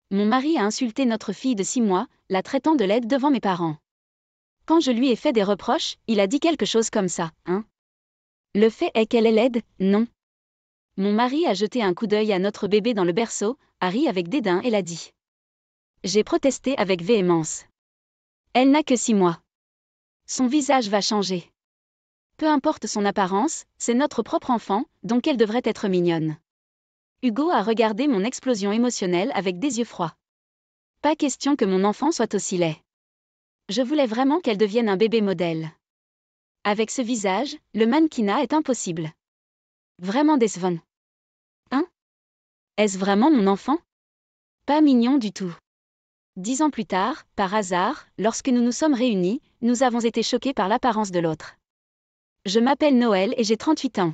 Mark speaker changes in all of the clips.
Speaker 1: Mon mari a insulté notre fille de 6 mois, la traitant de laide devant mes parents. Quand je lui ai fait des reproches, il a dit quelque chose comme ça, hein? Le fait est qu'elle est laide, non? Mon mari a jeté un coup d'œil à notre bébé dans le berceau, a ri avec dédain et l'a dit. J'ai protesté avec véhémence. Elle n'a que 6 mois. Son visage va changer. Peu importe son apparence, c'est notre propre enfant, donc elle devrait être mignonne. Hugo a regardé mon explosion émotionnelle avec des yeux froids. Pas question que mon enfant soit aussi laid. Je voulais vraiment qu'elle devienne un bébé modèle. Avec ce visage, le mannequinat est impossible. Vraiment décevant. Hein? Est-ce vraiment mon enfant? Pas mignon du tout. 10 ans plus tard, par hasard, lorsque nous nous sommes réunis, nous avons été choqués par l'apparence de l'autre. Je m'appelle Noël et j'ai 38 ans.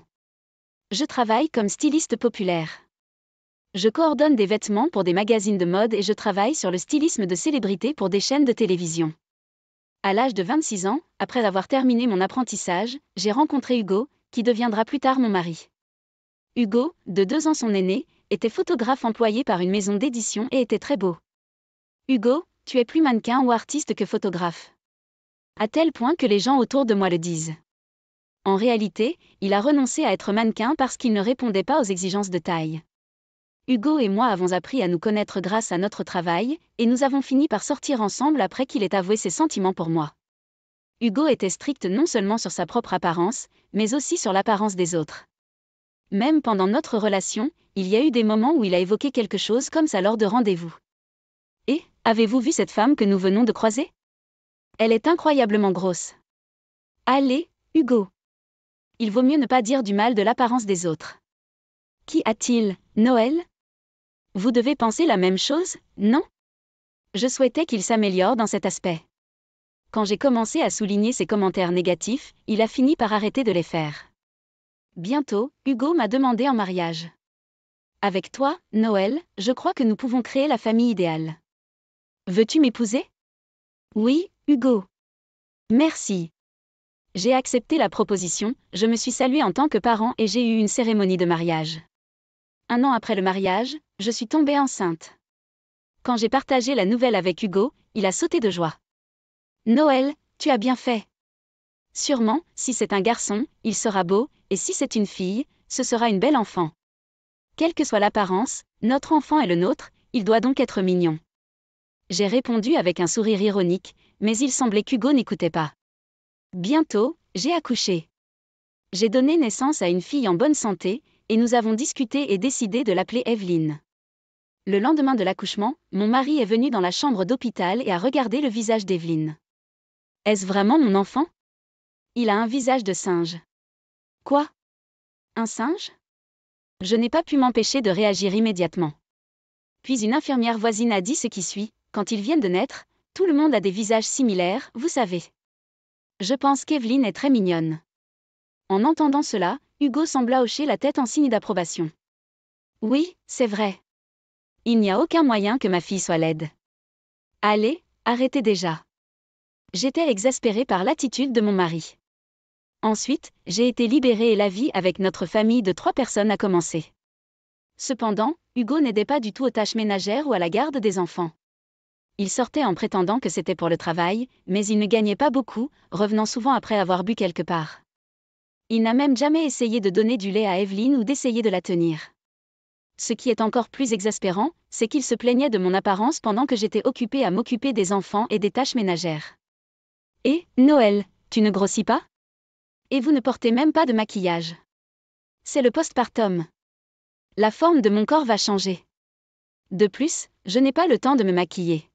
Speaker 1: Je travaille comme styliste populaire. Je coordonne des vêtements pour des magazines de mode et je travaille sur le stylisme de célébrités pour des chaînes de télévision. À l'âge de 26 ans, après avoir terminé mon apprentissage, j'ai rencontré Hugo, qui deviendra plus tard mon mari. Hugo, de 2 ans son aîné, était photographe employé par une maison d'édition et était très beau. Hugo, tu es plus mannequin ou artiste que photographe. À tel point que les gens autour de moi le disent. En réalité, il a renoncé à être mannequin parce qu'il ne répondait pas aux exigences de taille. Hugo et moi avons appris à nous connaître grâce à notre travail, et nous avons fini par sortir ensemble après qu'il ait avoué ses sentiments pour moi. Hugo était strict non seulement sur sa propre apparence, mais aussi sur l'apparence des autres. Même pendant notre relation, il y a eu des moments où il a évoqué quelque chose comme ça lors de rendez-vous. Et, avez-vous vu cette femme que nous venons de croiser? Elle est incroyablement grosse. Allez, Hugo. Il vaut mieux ne pas dire du mal de l'apparence des autres. Qu'y a-t-il, Noël? Vous devez penser la même chose, non? Je souhaitais qu'il s'améliore dans cet aspect. Quand j'ai commencé à souligner ses commentaires négatifs, il a fini par arrêter de les faire. Bientôt, Hugo m'a demandé en mariage. Avec toi, Noël, je crois que nous pouvons créer la famille idéale. Veux-tu m'épouser? Oui, Hugo. Merci. J'ai accepté la proposition, je me suis saluée en tant que parent et j'ai eu une cérémonie de mariage. 1 an après le mariage, je suis tombée enceinte. Quand j'ai partagé la nouvelle avec Hugo, il a sauté de joie. Noël, tu as bien fait. Sûrement, si c'est un garçon, il sera beau, et si c'est une fille, ce sera une belle enfant. Quelle que soit l'apparence, notre enfant est le nôtre, il doit donc être mignon. J'ai répondu avec un sourire ironique, mais il semblait qu'Hugo n'écoutait pas. Bientôt, j'ai accouché. J'ai donné naissance à une fille en bonne santé, et nous avons discuté et décidé de l'appeler Evelyne. Le lendemain de l'accouchement, mon mari est venu dans la chambre d'hôpital et a regardé le visage d'Evelyne. Est-ce vraiment mon enfant? Il a un visage de singe. Quoi? Un singe? Je n'ai pas pu m'empêcher de réagir immédiatement. Puis une infirmière voisine a dit ce qui suit, quand ils viennent de naître, tout le monde a des visages similaires, vous savez. Je pense qu'Evelyne est très mignonne. En entendant cela, Hugo sembla hocher la tête en signe d'approbation. Oui, c'est vrai. Il n'y a aucun moyen que ma fille soit laide. Allez, arrêtez déjà. J'étais exaspérée par l'attitude de mon mari. Ensuite, j'ai été libérée et la vie avec notre famille de 3 personnes a commencé. Cependant, Hugo n'aidait pas du tout aux tâches ménagères ou à la garde des enfants. Il sortait en prétendant que c'était pour le travail, mais il ne gagnait pas beaucoup, revenant souvent après avoir bu quelque part. Il n'a même jamais essayé de donner du lait à Evelyne ou d'essayer de la tenir. Ce qui est encore plus exaspérant, c'est qu'il se plaignait de mon apparence pendant que j'étais occupée à m'occuper des enfants et des tâches ménagères. Et, Noël, tu ne grossis pas? Et vous ne portez même pas de maquillage. C'est le postpartum. La forme de mon corps va changer. De plus, je n'ai pas le temps de me maquiller.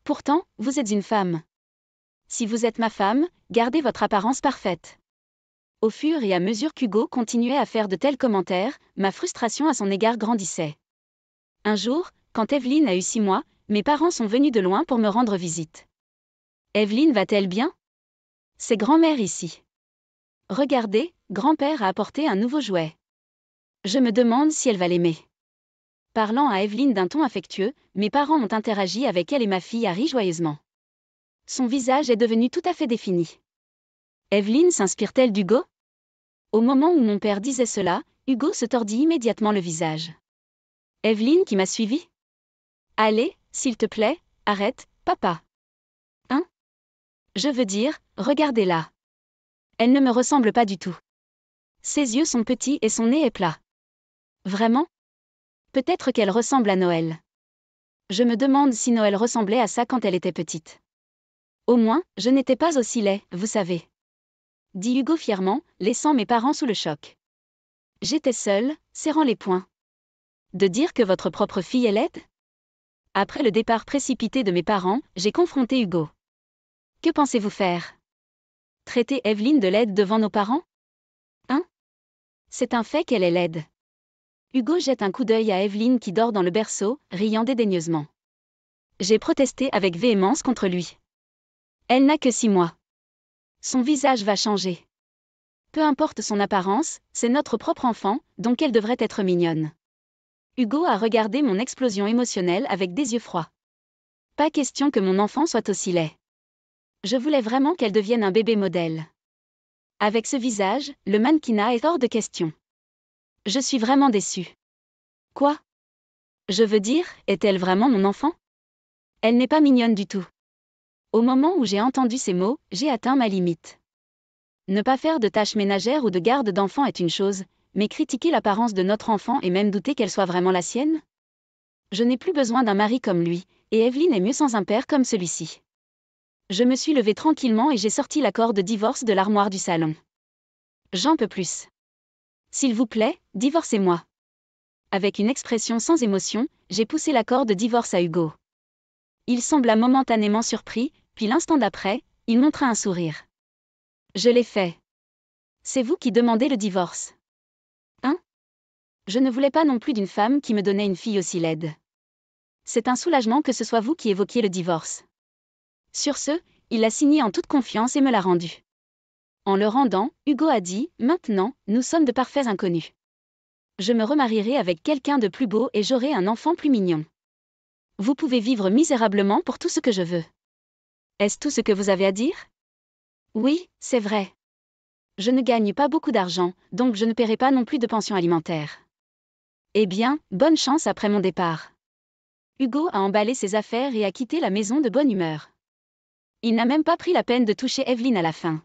Speaker 1: Pourtant, vous êtes une femme. Si vous êtes ma femme, gardez votre apparence parfaite. Au fur et à mesure qu'Hugo continuait à faire de tels commentaires, ma frustration à son égard grandissait. Un jour, quand Evelyne a eu 6 mois, mes parents sont venus de loin pour me rendre visite. Evelyne va-t-elle bien? C'est grand-mère ici. Regardez, grand-père a apporté un nouveau jouet. Je me demande si elle va l'aimer. Parlant à Evelyne d'un ton affectueux, mes parents ont interagi avec elle et ma fille a ri joyeusement. Son visage est devenu tout à fait défini. Evelyne s'inspire-t-elle d'Hugo? Au moment où mon père disait cela, Hugo se tordit immédiatement le visage. Evelyne qui m'a suivi? Allez, s'il te plaît, arrête, papa. Hein? Je veux dire, regardez-la. Elle ne me ressemble pas du tout. Ses yeux sont petits et son nez est plat. Vraiment? Peut-être qu'elle ressemble à Noël. Je me demande si Noël ressemblait à ça quand elle était petite. Au moins, je n'étais pas aussi laid, vous savez. Dit Hugo fièrement, laissant mes parents sous le choc. J'étais seule, serrant les poings. De dire que votre propre fille est laide? Après le départ précipité de mes parents, j'ai confronté Hugo. Que pensez-vous faire? Traiter Evelyne de laide devant nos parents? Hein? C'est un fait qu'elle est laide. Hugo jette un coup d'œil à Evelyne qui dort dans le berceau, riant dédaigneusement. J'ai protesté avec véhémence contre lui. Elle n'a que 6 mois. Son visage va changer. Peu importe son apparence, c'est notre propre enfant, donc elle devrait être mignonne. Hugo a regardé mon explosion émotionnelle avec des yeux froids. Pas question que mon enfant soit aussi laid. Je voulais vraiment qu'elle devienne un bébé modèle. Avec ce visage, le mannequinat est hors de question. Je suis vraiment déçue. Quoi? Je veux dire, est-elle vraiment mon enfant? Elle n'est pas mignonne du tout. Au moment où j'ai entendu ces mots, j'ai atteint ma limite. Ne pas faire de tâches ménagères ou de garde d'enfants est une chose, mais critiquer l'apparence de notre enfant et même douter qu'elle soit vraiment la sienne? Je n'ai plus besoin d'un mari comme lui, et Evelyne est mieux sans un père comme celui-ci. Je me suis levée tranquillement et j'ai sorti l'accord de divorce de l'armoire du salon. J'en peux plus. S'il vous plaît, divorcez-moi. Avec une expression sans émotion, j'ai poussé l'accord de divorce à Hugo. Il sembla momentanément surpris, puis l'instant d'après, il montra un sourire. Je l'ai fait. C'est vous qui demandez le divorce. Hein? Je ne voulais pas non plus d'une femme qui me donnait une fille aussi laide. C'est un soulagement que ce soit vous qui évoquiez le divorce. Sur ce, il l'a signé en toute confiance et me l'a rendu. En le rendant, Hugo a dit, maintenant, nous sommes de parfaits inconnus. Je me remarierai avec quelqu'un de plus beau et j'aurai un enfant plus mignon. Vous pouvez vivre misérablement pour tout ce que je veux. Est-ce tout ce que vous avez à dire? Oui, c'est vrai. Je ne gagne pas beaucoup d'argent, donc je ne paierai pas non plus de pension alimentaire. Eh bien, bonne chance après mon départ. Hugo a emballé ses affaires et a quitté la maison de bonne humeur. Il n'a même pas pris la peine de toucher Evelyne à la fin.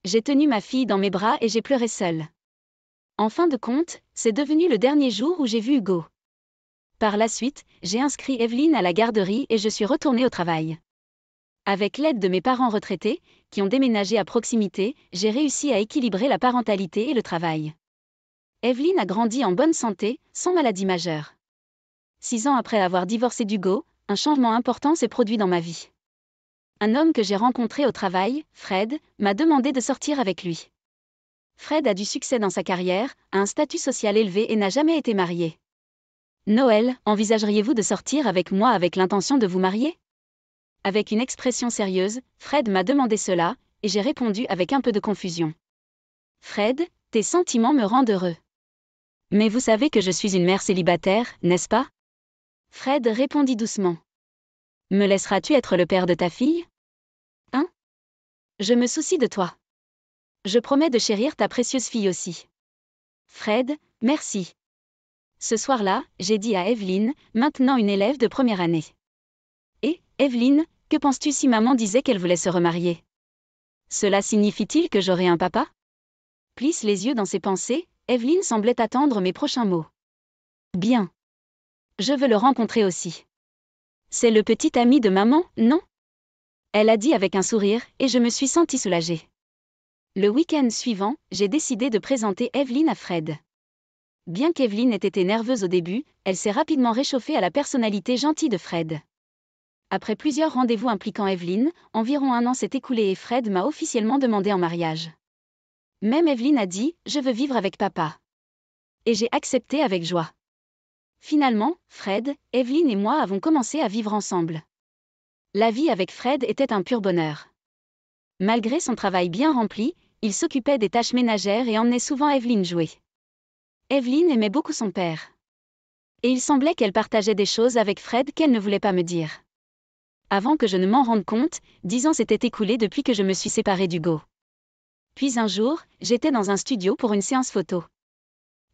Speaker 1: J'ai tenu ma fille dans mes bras et j'ai pleuré seule. En fin de compte, c'est devenu le dernier jour où j'ai vu Hugo. Par la suite, j'ai inscrit Evelyne à la garderie et je suis retournée au travail. Avec l'aide de mes parents retraités, qui ont déménagé à proximité, j'ai réussi à équilibrer la parentalité et le travail. Evelyne a grandi en bonne santé, sans maladie majeure. 6 ans après avoir divorcé d'Hugo, un changement important s'est produit dans ma vie. Un homme que j'ai rencontré au travail, Fred, m'a demandé de sortir avec lui. Fred a du succès dans sa carrière, a un statut social élevé et n'a jamais été marié. Noël, envisageriez-vous de sortir avec moi avec l'intention de vous marier? Avec une expression sérieuse, Fred m'a demandé cela, et j'ai répondu avec un peu de confusion. Fred, tes sentiments me rendent heureux. Mais vous savez que je suis une mère célibataire, n'est-ce pas? Fred répondit doucement. Me laisseras-tu être le père de ta fille? Hein? Je me soucie de toi. Je promets de chérir ta précieuse fille aussi. Fred, merci. Ce soir-là, j'ai dit à Evelyne, maintenant une élève de première année. Et, Evelyne, que penses-tu si maman disait qu'elle voulait se remarier? Cela signifie-t-il que j'aurai un papa? Plisse les yeux dans ses pensées, Evelyne semblait attendre mes prochains mots. Bien. Je veux le rencontrer aussi. C'est le petit ami de maman, non? Elle a dit avec un sourire, et je me suis sentie soulagée. Le week-end suivant, j'ai décidé de présenter Evelyne à Fred. Bien qu'Evelyne ait été nerveuse au début, elle s'est rapidement réchauffée à la personnalité gentille de Fred. Après plusieurs rendez-vous impliquant Evelyne, environ 1 an s'est écoulé et Fred m'a officiellement demandé en mariage. Même Evelyne a dit « Je veux vivre avec papa ». Et j'ai accepté avec joie. Finalement, Fred, Evelyne et moi avons commencé à vivre ensemble. La vie avec Fred était un pur bonheur. Malgré son travail bien rempli, il s'occupait des tâches ménagères et emmenait souvent Evelyne jouer. Evelyne aimait beaucoup son père. Et il semblait qu'elle partageait des choses avec Fred qu'elle ne voulait pas me dire. Avant que je ne m'en rende compte, 10 ans s'étaient écoulés depuis que je me suis séparée d'Hugo. Puis un jour, j'étais dans un studio pour une séance photo.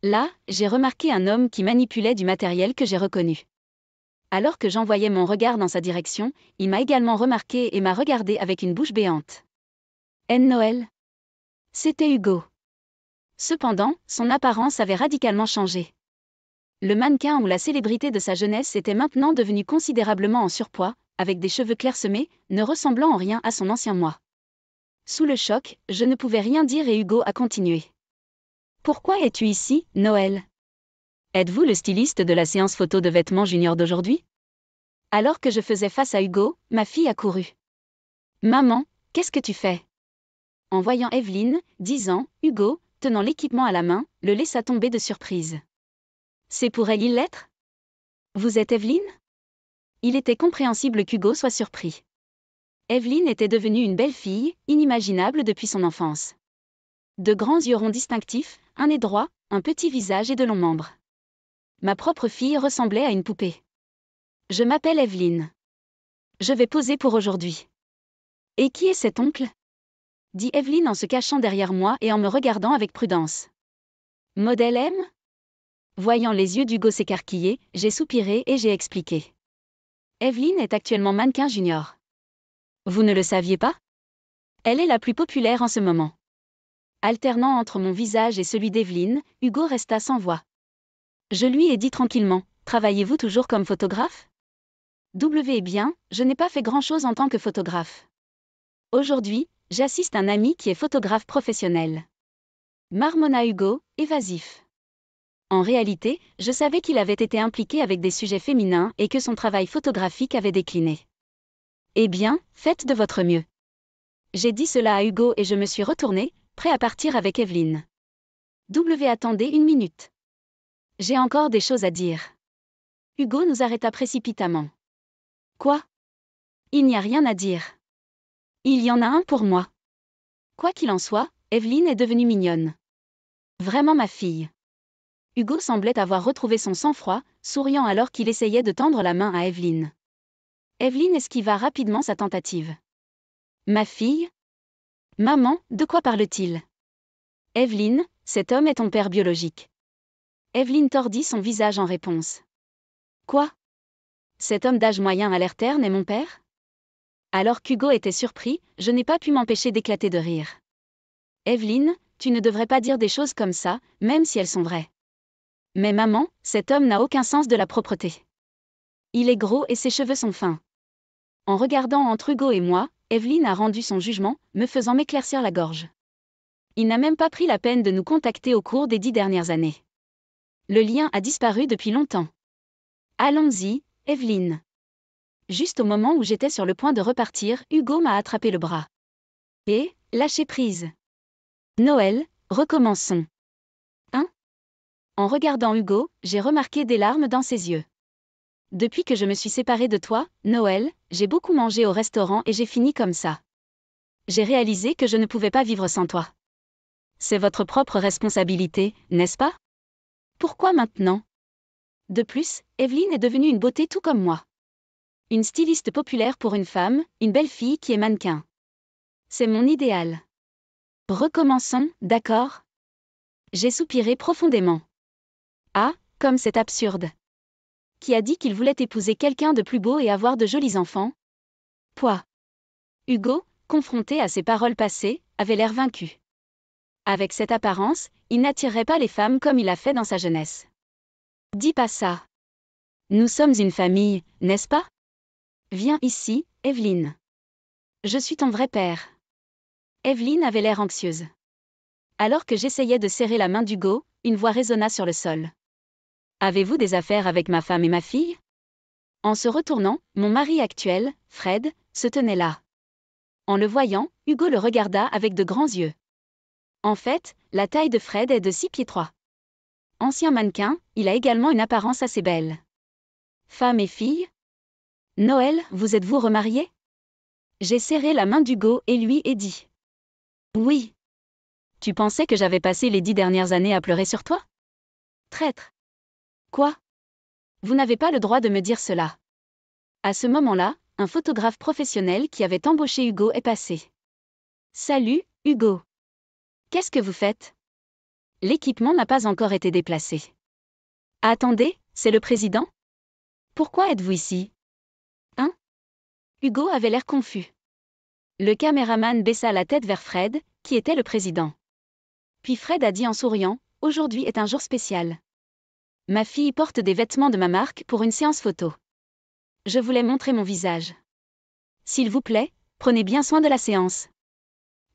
Speaker 1: Là, j'ai remarqué un homme qui manipulait du matériel que j'ai reconnu. Alors que j'envoyais mon regard dans sa direction, il m'a également remarqué et m'a regardé avec une bouche béante. Noël. C'était Hugo. Cependant, son apparence avait radicalement changé. Le mannequin ou la célébrité de sa jeunesse était maintenant devenu considérablement en surpoids, avec des cheveux clairsemés, ne ressemblant en rien à son ancien moi. Sous le choc, je ne pouvais rien dire et Hugo a continué. Pourquoi es-tu ici, Noël? Êtes-vous le styliste de la séance photo de vêtements junior d'aujourd'hui? Alors que je faisais face à Hugo, ma fille a couru. Maman, qu'est-ce que tu fais? En voyant Evelyne, 10 ans, Hugo, tenant l'équipement à la main, le laissa tomber de surprise. C'est pour elle il l'être? Vous êtes Evelyne? Il était compréhensible qu'Hugo soit surpris. Evelyne était devenue une belle fille, inimaginable depuis son enfance. De grands yeux ronds distinctifs, un nez droit, un petit visage et de longs membres. Ma propre fille ressemblait à une poupée. Je m'appelle Evelyne. Je vais poser pour aujourd'hui. Et qui est cet oncle? Dit Evelyne en se cachant derrière moi et en me regardant avec prudence. Modèle M? Voyant les yeux d'Hugo s'écarquiller, j'ai soupiré et j'ai expliqué. Evelyne est actuellement mannequin junior. Vous ne le saviez pas? Elle est la plus populaire en ce moment. Alternant entre mon visage et celui d'Evelyne, Hugo resta sans voix. Je lui ai dit tranquillement, travaillez-vous toujours comme photographe? Eh bien, je n'ai pas fait grand-chose en tant que photographe. Aujourd'hui, j'assiste un ami qui est photographe professionnel. Marmonna Hugo, évasif. En réalité, je savais qu'il avait été impliqué avec des sujets féminins et que son travail photographique avait décliné. Eh bien, faites de votre mieux. J'ai dit cela à Hugo et je me suis retourné, prêt à partir avec Evelyne. Attendez une minute. J'ai encore des choses à dire. Hugo nous arrêta précipitamment. Quoi? Il n'y a rien à dire. Il y en a un pour moi. Quoi qu'il en soit, Evelyne est devenue mignonne. Vraiment ma fille. Hugo semblait avoir retrouvé son sang-froid, souriant alors qu'il essayait de tendre la main à Evelyne. Evelyne esquiva rapidement sa tentative. Ma fille? Maman, de quoi parle-t-il? Evelyne, cet homme est ton père biologique. Evelyne tordit son visage en réponse. Quoi? Cet homme d'âge moyen à l'air terne est mon père? Alors qu'Hugo était surpris, je n'ai pas pu m'empêcher d'éclater de rire. Evelyne, tu ne devrais pas dire des choses comme ça, même si elles sont vraies. Mais maman, cet homme n'a aucun sens de la propreté. Il est gros et ses cheveux sont fins. En regardant entre Hugo et moi, Evelyne a rendu son jugement, me faisant m'éclaircir la gorge. Il n'a même pas pris la peine de nous contacter au cours des 10 dernières années. Le lien a disparu depuis longtemps. Allons-y, Evelyne. Juste au moment où j'étais sur le point de repartir, Hugo m'a attrapé le bras. Et, lâchez prise. Noël, recommençons. Hein? En regardant Hugo, j'ai remarqué des larmes dans ses yeux. Depuis que je me suis séparée de toi, Noël, j'ai beaucoup mangé au restaurant et j'ai fini comme ça. J'ai réalisé que je ne pouvais pas vivre sans toi. C'est votre propre responsabilité, n'est-ce pas? Pourquoi maintenant? De plus, Evelyne est devenue une beauté tout comme moi. Une styliste populaire pour une femme, une belle fille qui est mannequin. C'est mon idéal. Recommençons, d'accord? J'ai soupiré profondément. Ah, comme c'est absurde. Qui a dit qu'il voulait épouser quelqu'un de plus beau et avoir de jolis enfants? Quoi? Hugo, confronté à ces paroles passées, avait l'air vaincu. Avec cette apparence, il n'attirerait pas les femmes comme il a fait dans sa jeunesse. Dis pas ça. Nous sommes une famille, n'est-ce pas? Viens ici, Evelyne. Je suis ton vrai père. Evelyne avait l'air anxieuse. Alors que j'essayais de serrer la main d'Hugo, une voix résonna sur le sol. Avez-vous des affaires avec ma femme et ma fille? En se retournant, mon mari actuel, Fred, se tenait là. En le voyant, Hugo le regarda avec de grands yeux. En fait, la taille de Fred est de 6 pieds 3. Ancien mannequin, il a également une apparence assez belle. Femme et fille? Noël, vous êtes-vous remarié? J'ai serré la main d'Hugo et lui ai dit. Oui. Tu pensais que j'avais passé les 10 dernières années à pleurer sur toi? Traître. Quoi? Vous n'avez pas le droit de me dire cela. À ce moment-là, un photographe professionnel qui avait embauché Hugo est passé. Salut, Hugo. Qu'est-ce que vous faites? L'équipement n'a pas encore été déplacé. Attendez, c'est le président? Pourquoi êtes-vous ici? Hein? Hugo avait l'air confus. Le caméraman baissa la tête vers Fred, qui était le président. Puis Fred a dit en souriant, « Aujourd'hui est un jour spécial. Ma fille porte des vêtements de ma marque pour une séance photo. Je voulais montrer mon visage. S'il vous plaît, prenez bien soin de la séance. »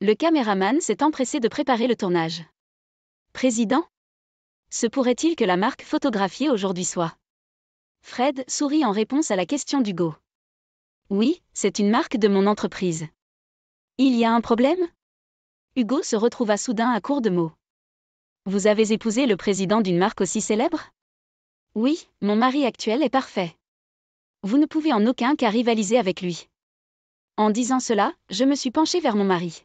Speaker 1: Le caméraman s'est empressé de préparer le tournage. Président? Se pourrait-il que la marque photographiée aujourd'hui soit? Fred sourit en réponse à la question d'Hugo. Oui, c'est une marque de mon entreprise. Il y a un problème? Hugo se retrouva soudain à court de mots. Vous avez épousé le président d'une marque aussi célèbre? Oui, mon mari actuel est parfait. Vous ne pouvez en aucun cas rivaliser avec lui. En disant cela, je me suis penchée vers mon mari.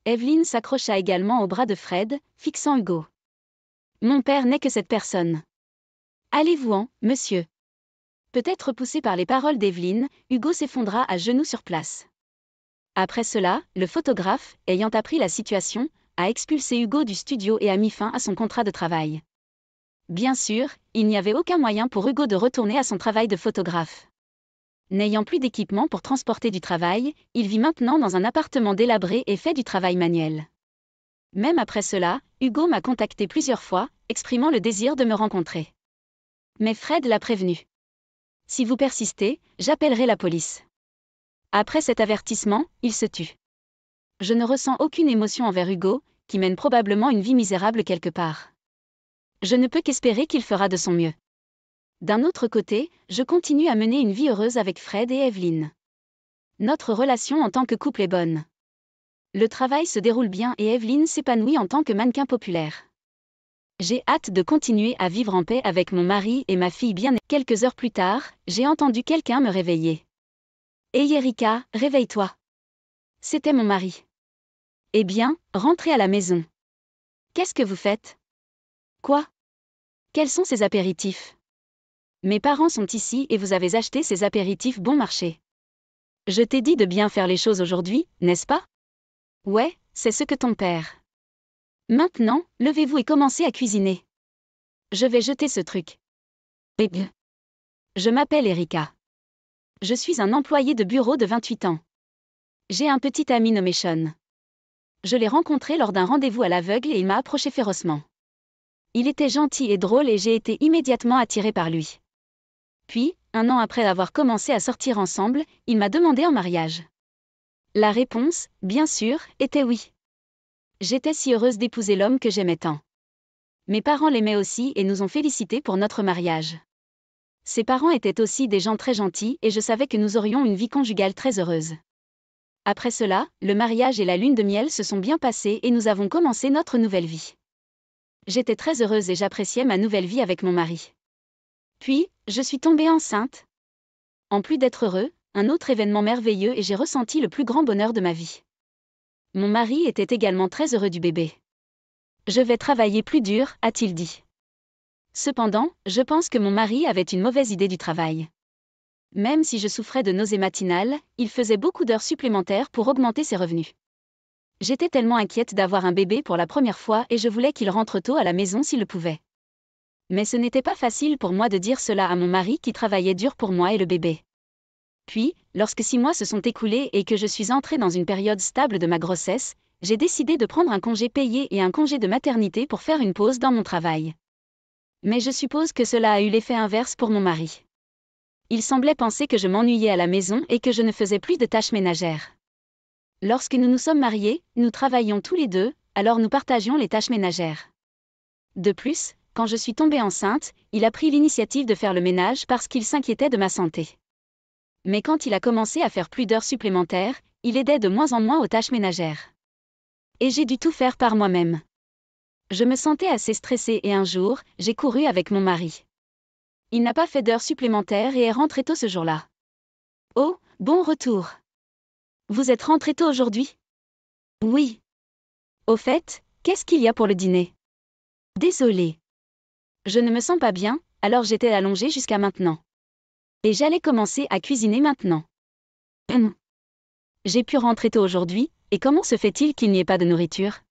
Speaker 1: Evelyne s'accrocha également au bras de Fred, fixant Hugo. Mon père n'est que cette personne. Allez-vous-en, monsieur. Peut-être poussé par les paroles d'Evelyne, Hugo s'effondra à genoux sur place. Après cela, le photographe, ayant appris la situation, a expulsé Hugo du studio et a mis fin à son contrat de travail. Bien sûr, il n'y avait aucun moyen pour Hugo de retourner à son travail de photographe. N'ayant plus d'équipement pour transporter du travail, il vit maintenant dans un appartement délabré et fait du travail manuel. Même après cela, Hugo m'a contacté plusieurs fois, exprimant le désir de me rencontrer. Mais Fred l'a prévenu. Si vous persistez, j'appellerai la police. Après cet avertissement, il se tut. Je ne ressens aucune émotion envers Hugo, qui mène probablement une vie misérable quelque part. Je ne peux qu'espérer qu'il fera de son mieux. D'un autre côté, je continue à mener une vie heureuse avec Fred et Evelyne. Notre relation en tant que couple est bonne. Le travail se déroule bien et Evelyne s'épanouit en tant que mannequin populaire. J'ai hâte de continuer à vivre en paix avec mon mari et ma fille bien. Quelques heures plus tard, j'ai entendu quelqu'un me réveiller. Hey Erika, réveille-toi. C'était mon mari. Eh bien, rentrez à la maison. Qu'est-ce que vous faites? Quoi? Quels sont ces apéritifs? Mes parents sont ici et vous avez acheté ces apéritifs bon marché. Je t'ai dit de bien faire les choses aujourd'hui, n'est-ce pas? Ouais, c'est ce que ton père. Maintenant, levez-vous et commencez à cuisiner. Je vais jeter ce truc. Je m'appelle Erika. Je suis un employé de bureau de 28 ans. J'ai un petit ami nommé Sean. Je l'ai rencontré lors d'un rendez-vous à l'aveugle et il m'a approché férocement. Il était gentil et drôle et j'ai été immédiatement attirée par lui. Puis, 1 an après avoir commencé à sortir ensemble, il m'a demandé en mariage. La réponse, bien sûr, était oui. J'étais si heureuse d'épouser l'homme que j'aimais tant. Mes parents l'aimaient aussi et nous ont félicités pour notre mariage. Ses parents étaient aussi des gens très gentils et je savais que nous aurions une vie conjugale très heureuse. Après cela, le mariage et la lune de miel se sont bien passés et nous avons commencé notre nouvelle vie. J'étais très heureuse et j'appréciais ma nouvelle vie avec mon mari. Puis, je suis tombée enceinte. En plus d'être heureux, un autre événement merveilleux et j'ai ressenti le plus grand bonheur de ma vie. Mon mari était également très heureux du bébé. Je vais travailler plus dur, a-t-il dit. Cependant, je pense que mon mari avait une mauvaise idée du travail. Même si je souffrais de nausées matinales, il faisait beaucoup d'heures supplémentaires pour augmenter ses revenus. J'étais tellement inquiète d'avoir un bébé pour la première fois et je voulais qu'il rentre tôt à la maison s'il le pouvait. Mais ce n'était pas facile pour moi de dire cela à mon mari qui travaillait dur pour moi et le bébé. Puis, lorsque 6 mois se sont écoulés et que je suis entrée dans une période stable de ma grossesse, j'ai décidé de prendre un congé payé et un congé de maternité pour faire une pause dans mon travail. Mais je suppose que cela a eu l'effet inverse pour mon mari. Il semblait penser que je m'ennuyais à la maison et que je ne faisais plus de tâches ménagères. Lorsque nous nous sommes mariés, nous travaillions tous les deux, alors nous partagions les tâches ménagères. De plus, quand je suis tombée enceinte, il a pris l'initiative de faire le ménage parce qu'il s'inquiétait de ma santé. Mais quand il a commencé à faire plus d'heures supplémentaires, il aidait de moins en moins aux tâches ménagères. Et j'ai dû tout faire par moi-même. Je me sentais assez stressée et un jour, j'ai couru avec mon mari. Il n'a pas fait d'heures supplémentaires et est rentré tôt ce jour-là. Oh, bon retour. Vous êtes rentré tôt aujourd'hui? Oui. Au fait, qu'est-ce qu'il y a pour le dîner? Désolée. Je ne me sens pas bien, alors j'étais allongée jusqu'à maintenant. Et j'allais commencer à cuisiner maintenant. J'ai pu rentrer tôt aujourd'hui, et comment se fait-il qu'il n'y ait pas de nourriture?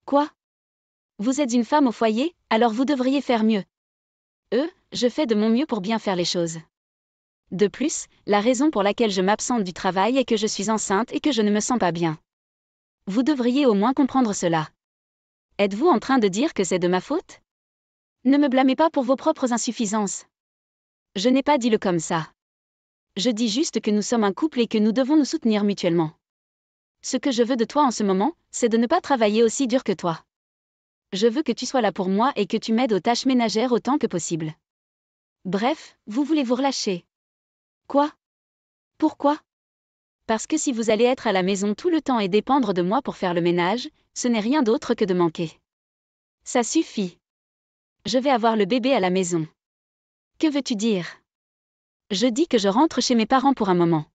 Speaker 1: Quoi? Vous êtes une femme au foyer, alors vous devriez faire mieux. Je fais de mon mieux pour bien faire les choses. De plus, la raison pour laquelle je m'absente du travail est que je suis enceinte et que je ne me sens pas bien. Vous devriez au moins comprendre cela. Êtes-vous en train de dire que c'est de ma faute? Ne me blâmez pas pour vos propres insuffisances. Je n'ai pas dit le comme ça. Je dis juste que nous sommes un couple et que nous devons nous soutenir mutuellement. Ce que je veux de toi en ce moment, c'est de ne pas travailler aussi dur que toi. Je veux que tu sois là pour moi et que tu m'aides aux tâches ménagères autant que possible. Bref, vous voulez vous relâcher. Quoi? Pourquoi? Parce que si vous allez être à la maison tout le temps et dépendre de moi pour faire le ménage, ce n'est rien d'autre que de manquer. Ça suffit. Je vais avoir le bébé à la maison. Que veux-tu dire? Je dis que je rentre chez mes parents pour un moment.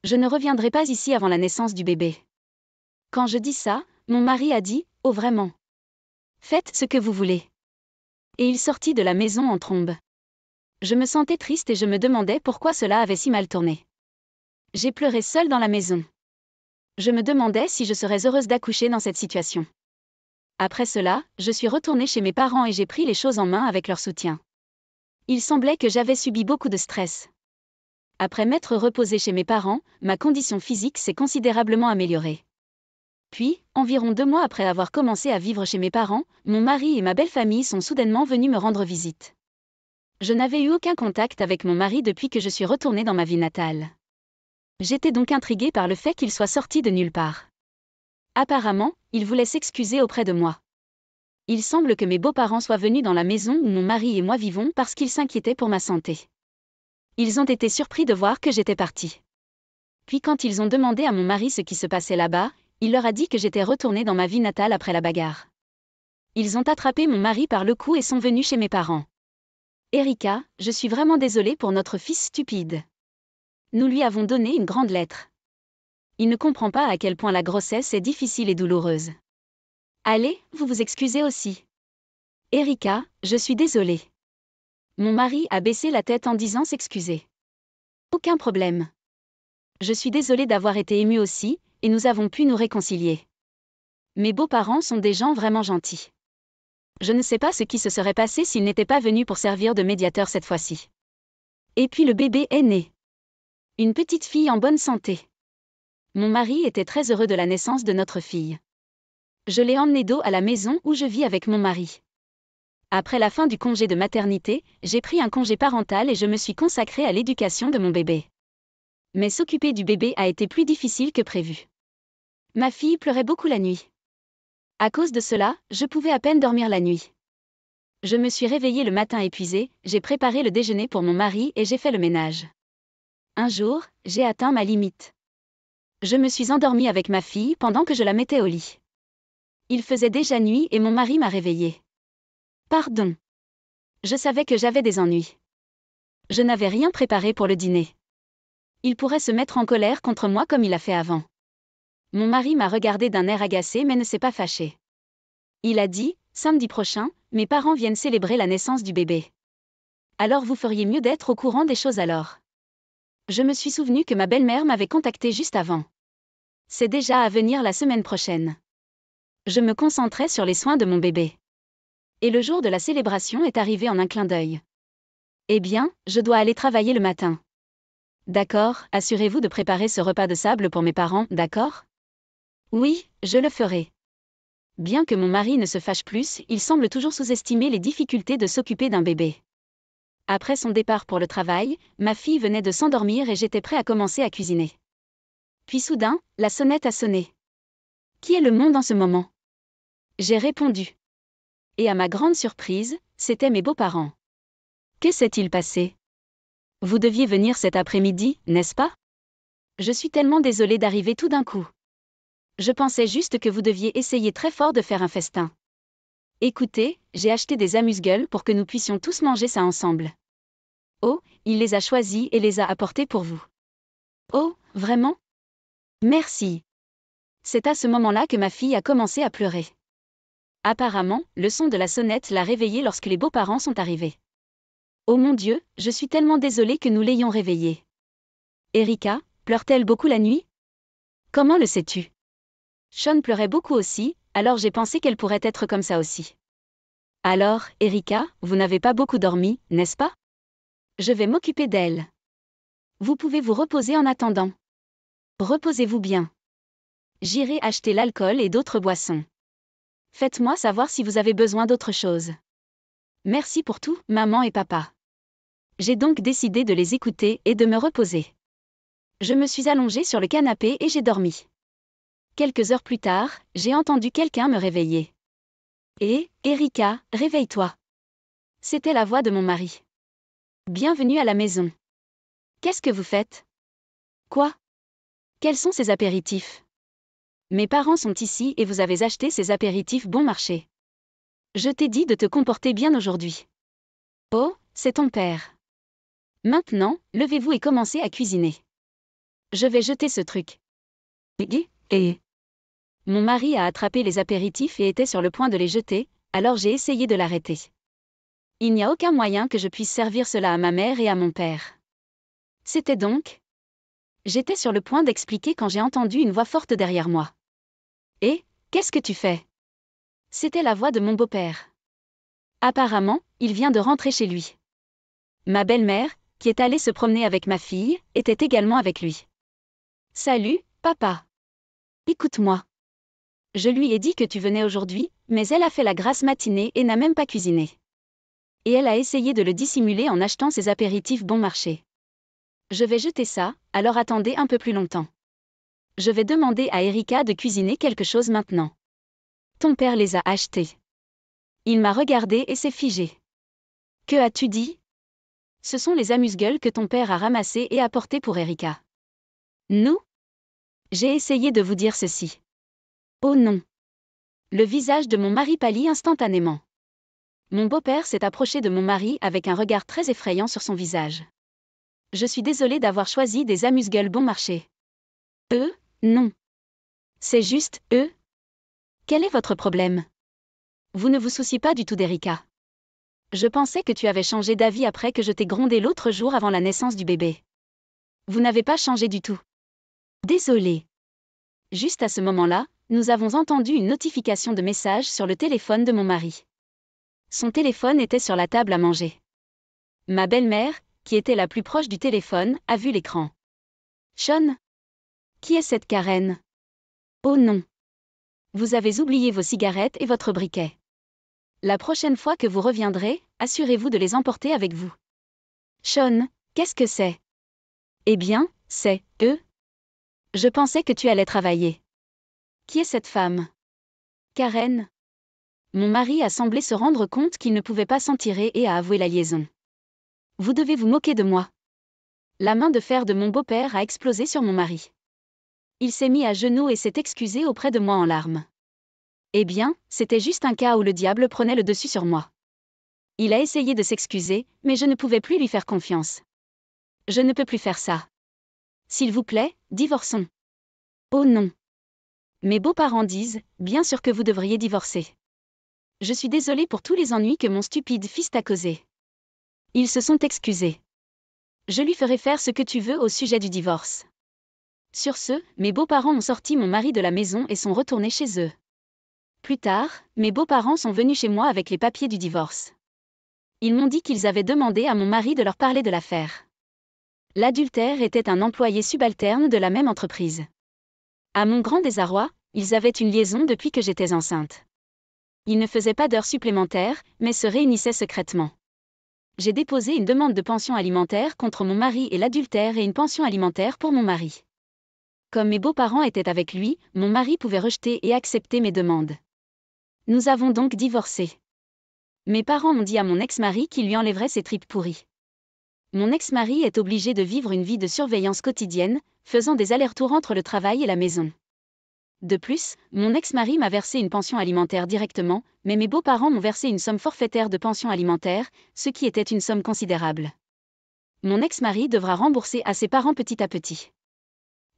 Speaker 1: Je ne reviendrai pas ici avant la naissance du bébé. Quand je dis ça, mon mari a dit, « Oh vraiment? Faites ce que vous voulez. » Et il sortit de la maison en trombe. Je me sentais triste et je me demandais pourquoi cela avait si mal tourné. J'ai pleuré seule dans la maison. Je me demandais si je serais heureuse d'accoucher dans cette situation. Après cela, je suis retournée chez mes parents et j'ai pris les choses en main avec leur soutien. Il semblait que j'avais subi beaucoup de stress. Après m'être reposée chez mes parents, ma condition physique s'est considérablement améliorée. Puis, environ 2 mois après avoir commencé à vivre chez mes parents, mon mari et ma belle-famille sont soudainement venus me rendre visite. Je n'avais eu aucun contact avec mon mari depuis que je suis retournée dans ma ville natale. J'étais donc intriguée par le fait qu'il soit sorti de nulle part. Apparemment, il voulait s'excuser auprès de moi. Il semble que mes beaux-parents soient venus dans la maison où mon mari et moi vivons parce qu'ils s'inquiétaient pour ma santé. Ils ont été surpris de voir que j'étais partie. Puis quand ils ont demandé à mon mari ce qui se passait là-bas, il leur a dit que j'étais retournée dans ma ville natale après la bagarre. Ils ont attrapé mon mari par le cou et sont venus chez mes parents. Erika, je suis vraiment désolée pour notre fils stupide. Nous lui avons donné une grande lettre. Il ne comprend pas à quel point la grossesse est difficile et douloureuse. Allez, vous vous excusez aussi. Erika, je suis désolée. Mon mari a baissé la tête en disant s'excuser. Aucun problème. Je suis désolée d'avoir été émue aussi, et nous avons pu nous réconcilier. Mes beaux-parents sont des gens vraiment gentils. Je ne sais pas ce qui se serait passé s'ils n'étaient pas venus pour servir de médiateur cette fois-ci. Et puis le bébé est né. Une petite fille en bonne santé. Mon mari était très heureux de la naissance de notre fille. Je l'ai emmenée d'eau à la maison où je vis avec mon mari. Après la fin du congé de maternité, j'ai pris un congé parental et je me suis consacrée à l'éducation de mon bébé. Mais s'occuper du bébé a été plus difficile que prévu. Ma fille pleurait beaucoup la nuit. À cause de cela, je pouvais à peine dormir la nuit. Je me suis réveillée le matin épuisée, j'ai préparé le déjeuner pour mon mari et j'ai fait le ménage. Un jour, j'ai atteint ma limite. Je me suis endormie avec ma fille pendant que je la mettais au lit. Il faisait déjà nuit et mon mari m'a réveillée. Pardon. Je savais que j'avais des ennuis. Je n'avais rien préparé pour le dîner. Il pourrait se mettre en colère contre moi comme il a fait avant. Mon mari m'a regardé d'un air agacé mais ne s'est pas fâché. Il a dit, samedi prochain, mes parents viennent célébrer la naissance du bébé. Alors vous feriez mieux d'être au courant des choses alors. Je me suis souvenu que ma belle-mère m'avait contacté juste avant. C'est déjà à venir la semaine prochaine. Je me concentrais sur les soins de mon bébé. Et le jour de la célébration est arrivé en un clin d'œil. Eh bien, je dois aller travailler le matin. D'accord, assurez-vous de préparer ce repas de sable pour mes parents, d'accord? Oui, je le ferai. Bien que mon mari ne se fâche plus, il semble toujours sous-estimer les difficultés de s'occuper d'un bébé. Après son départ pour le travail, ma fille venait de s'endormir et j'étais prêt à commencer à cuisiner. Puis soudain, la sonnette a sonné. Qui est le monde en ce moment? J'ai répondu. Et à ma grande surprise, c'étaient mes beaux-parents. Que s'est-il passé? Vous deviez venir cet après-midi, n'est-ce pas? Je suis tellement désolée d'arriver tout d'un coup. Je pensais juste que vous deviez essayer très fort de faire un festin. Écoutez, j'ai acheté des amuse-gueules pour que nous puissions tous manger ça ensemble. Oh, il les a choisis et les a apportés pour vous. Oh, vraiment? Merci. C'est à ce moment-là que ma fille a commencé à pleurer. Apparemment, le son de la sonnette l'a réveillée lorsque les beaux-parents sont arrivés. Oh mon Dieu, je suis tellement désolée que nous l'ayons réveillée. Erika, pleure-t-elle beaucoup la nuit? Comment le sais-tu? Sean pleurait beaucoup aussi, alors j'ai pensé qu'elle pourrait être comme ça aussi. Alors, Erika, vous n'avez pas beaucoup dormi, n'est-ce pas? Je vais m'occuper d'elle. Vous pouvez vous reposer en attendant. Reposez-vous bien. J'irai acheter l'alcool et d'autres boissons. Faites-moi savoir si vous avez besoin d'autre chose. Merci pour tout, maman et papa. J'ai donc décidé de les écouter et de me reposer. Je me suis allongée sur le canapé et j'ai dormi. Quelques heures plus tard, j'ai entendu quelqu'un me réveiller. Erika, réveille-toi. C'était la voix de mon mari. Bienvenue à la maison. Qu'est-ce que vous faites? Quoi? Quels sont ces apéritifs? Mes parents sont ici et vous avez acheté ces apéritifs bon marché. Je t'ai dit de te comporter bien aujourd'hui. Oh, c'est ton père. Maintenant, levez-vous et commencez à cuisiner. Je vais jeter ce truc. Mon mari a attrapé les apéritifs et était sur le point de les jeter, alors j'ai essayé de l'arrêter. Il n'y a aucun moyen que je puisse servir cela à ma mère et à mon père. C'était donc? J'étais sur le point d'expliquer quand j'ai entendu une voix forte derrière moi. Qu'est-ce que tu fais? C'était la voix de mon beau-père. Apparemment, il vient de rentrer chez lui. Ma belle-mère, qui est allée se promener avec ma fille, était également avec lui. Salut, papa. Écoute-moi. Je lui ai dit que tu venais aujourd'hui, mais elle a fait la grasse matinée et n'a même pas cuisiné. Et elle a essayé de le dissimuler en achetant ses apéritifs bon marché. Je vais jeter ça, alors attendez un peu plus longtemps. Je vais demander à Erika de cuisiner quelque chose maintenant. Ton père les a achetés. Il m'a regardé et s'est figé. Que as-tu dit? Ce sont les amuse-gueules que ton père a ramassés et apportés pour Erika. Nous? J'ai essayé de vous dire ceci. Oh non. Le visage de mon mari pâlit instantanément. Mon beau-père s'est approché de mon mari avec un regard très effrayant sur son visage. Je suis désolée d'avoir choisi des amuse-gueules bon marché. Non. C'est juste, Quel est votre problème? Vous ne vous souciez pas du tout d'Erika. Je pensais que tu avais changé d'avis après que je t'ai grondé l'autre jour avant la naissance du bébé. Vous n'avez pas changé du tout. Désolée. Juste à ce moment-là, nous avons entendu une notification de message sur le téléphone de mon mari. Son téléphone était sur la table à manger. Ma belle-mère, qui était la plus proche du téléphone, a vu l'écran. Sean? Qui est cette Karen? Oh non. Vous avez oublié vos cigarettes et votre briquet. La prochaine fois que vous reviendrez, assurez-vous de les emporter avec vous. Sean, qu'est-ce que c'est? Eh bien, c'est eux. Je pensais que tu allais travailler. Qui est cette femme? Karen. Mon mari a semblé se rendre compte qu'il ne pouvait pas s'en tirer et a avoué la liaison. Vous devez vous moquer de moi. La main de fer de mon beau-père a explosé sur mon mari. Il s'est mis à genoux et s'est excusé auprès de moi en larmes. Eh bien, c'était juste un cas où le diable prenait le dessus sur moi. Il a essayé de s'excuser, mais je ne pouvais plus lui faire confiance. Je ne peux plus faire ça. S'il vous plaît, divorçons. Oh non. Mes beaux-parents disent, bien sûr que vous devriez divorcer. Je suis désolée pour tous les ennuis que mon stupide fils t'a causés. Ils se sont excusés. Je lui ferai faire ce que tu veux au sujet du divorce. Sur ce, mes beaux-parents ont sorti mon mari de la maison et sont retournés chez eux. Plus tard, mes beaux-parents sont venus chez moi avec les papiers du divorce. Ils m'ont dit qu'ils avaient demandé à mon mari de leur parler de l'affaire. L'adultère était un employé subalterne de la même entreprise. À mon grand désarroi, ils avaient une liaison depuis que j'étais enceinte. Ils ne faisaient pas d'heures supplémentaires, mais se réunissaient secrètement. J'ai déposé une demande de pension alimentaire contre mon mari et l'adultère et une pension alimentaire pour mon mari. Comme mes beaux-parents étaient avec lui, mon mari pouvait rejeter et accepter mes demandes. Nous avons donc divorcé. Mes parents ont dit à mon ex-mari qu'il lui enlèverait ses tripes pourries. Mon ex-mari est obligé de vivre une vie de surveillance quotidienne, faisant des allers-retours entre le travail et la maison. De plus, mon ex-mari m'a versé une pension alimentaire directement, mais mes beaux-parents m'ont versé une somme forfaitaire de pension alimentaire, ce qui était une somme considérable. Mon ex-mari devra rembourser à ses parents petit à petit.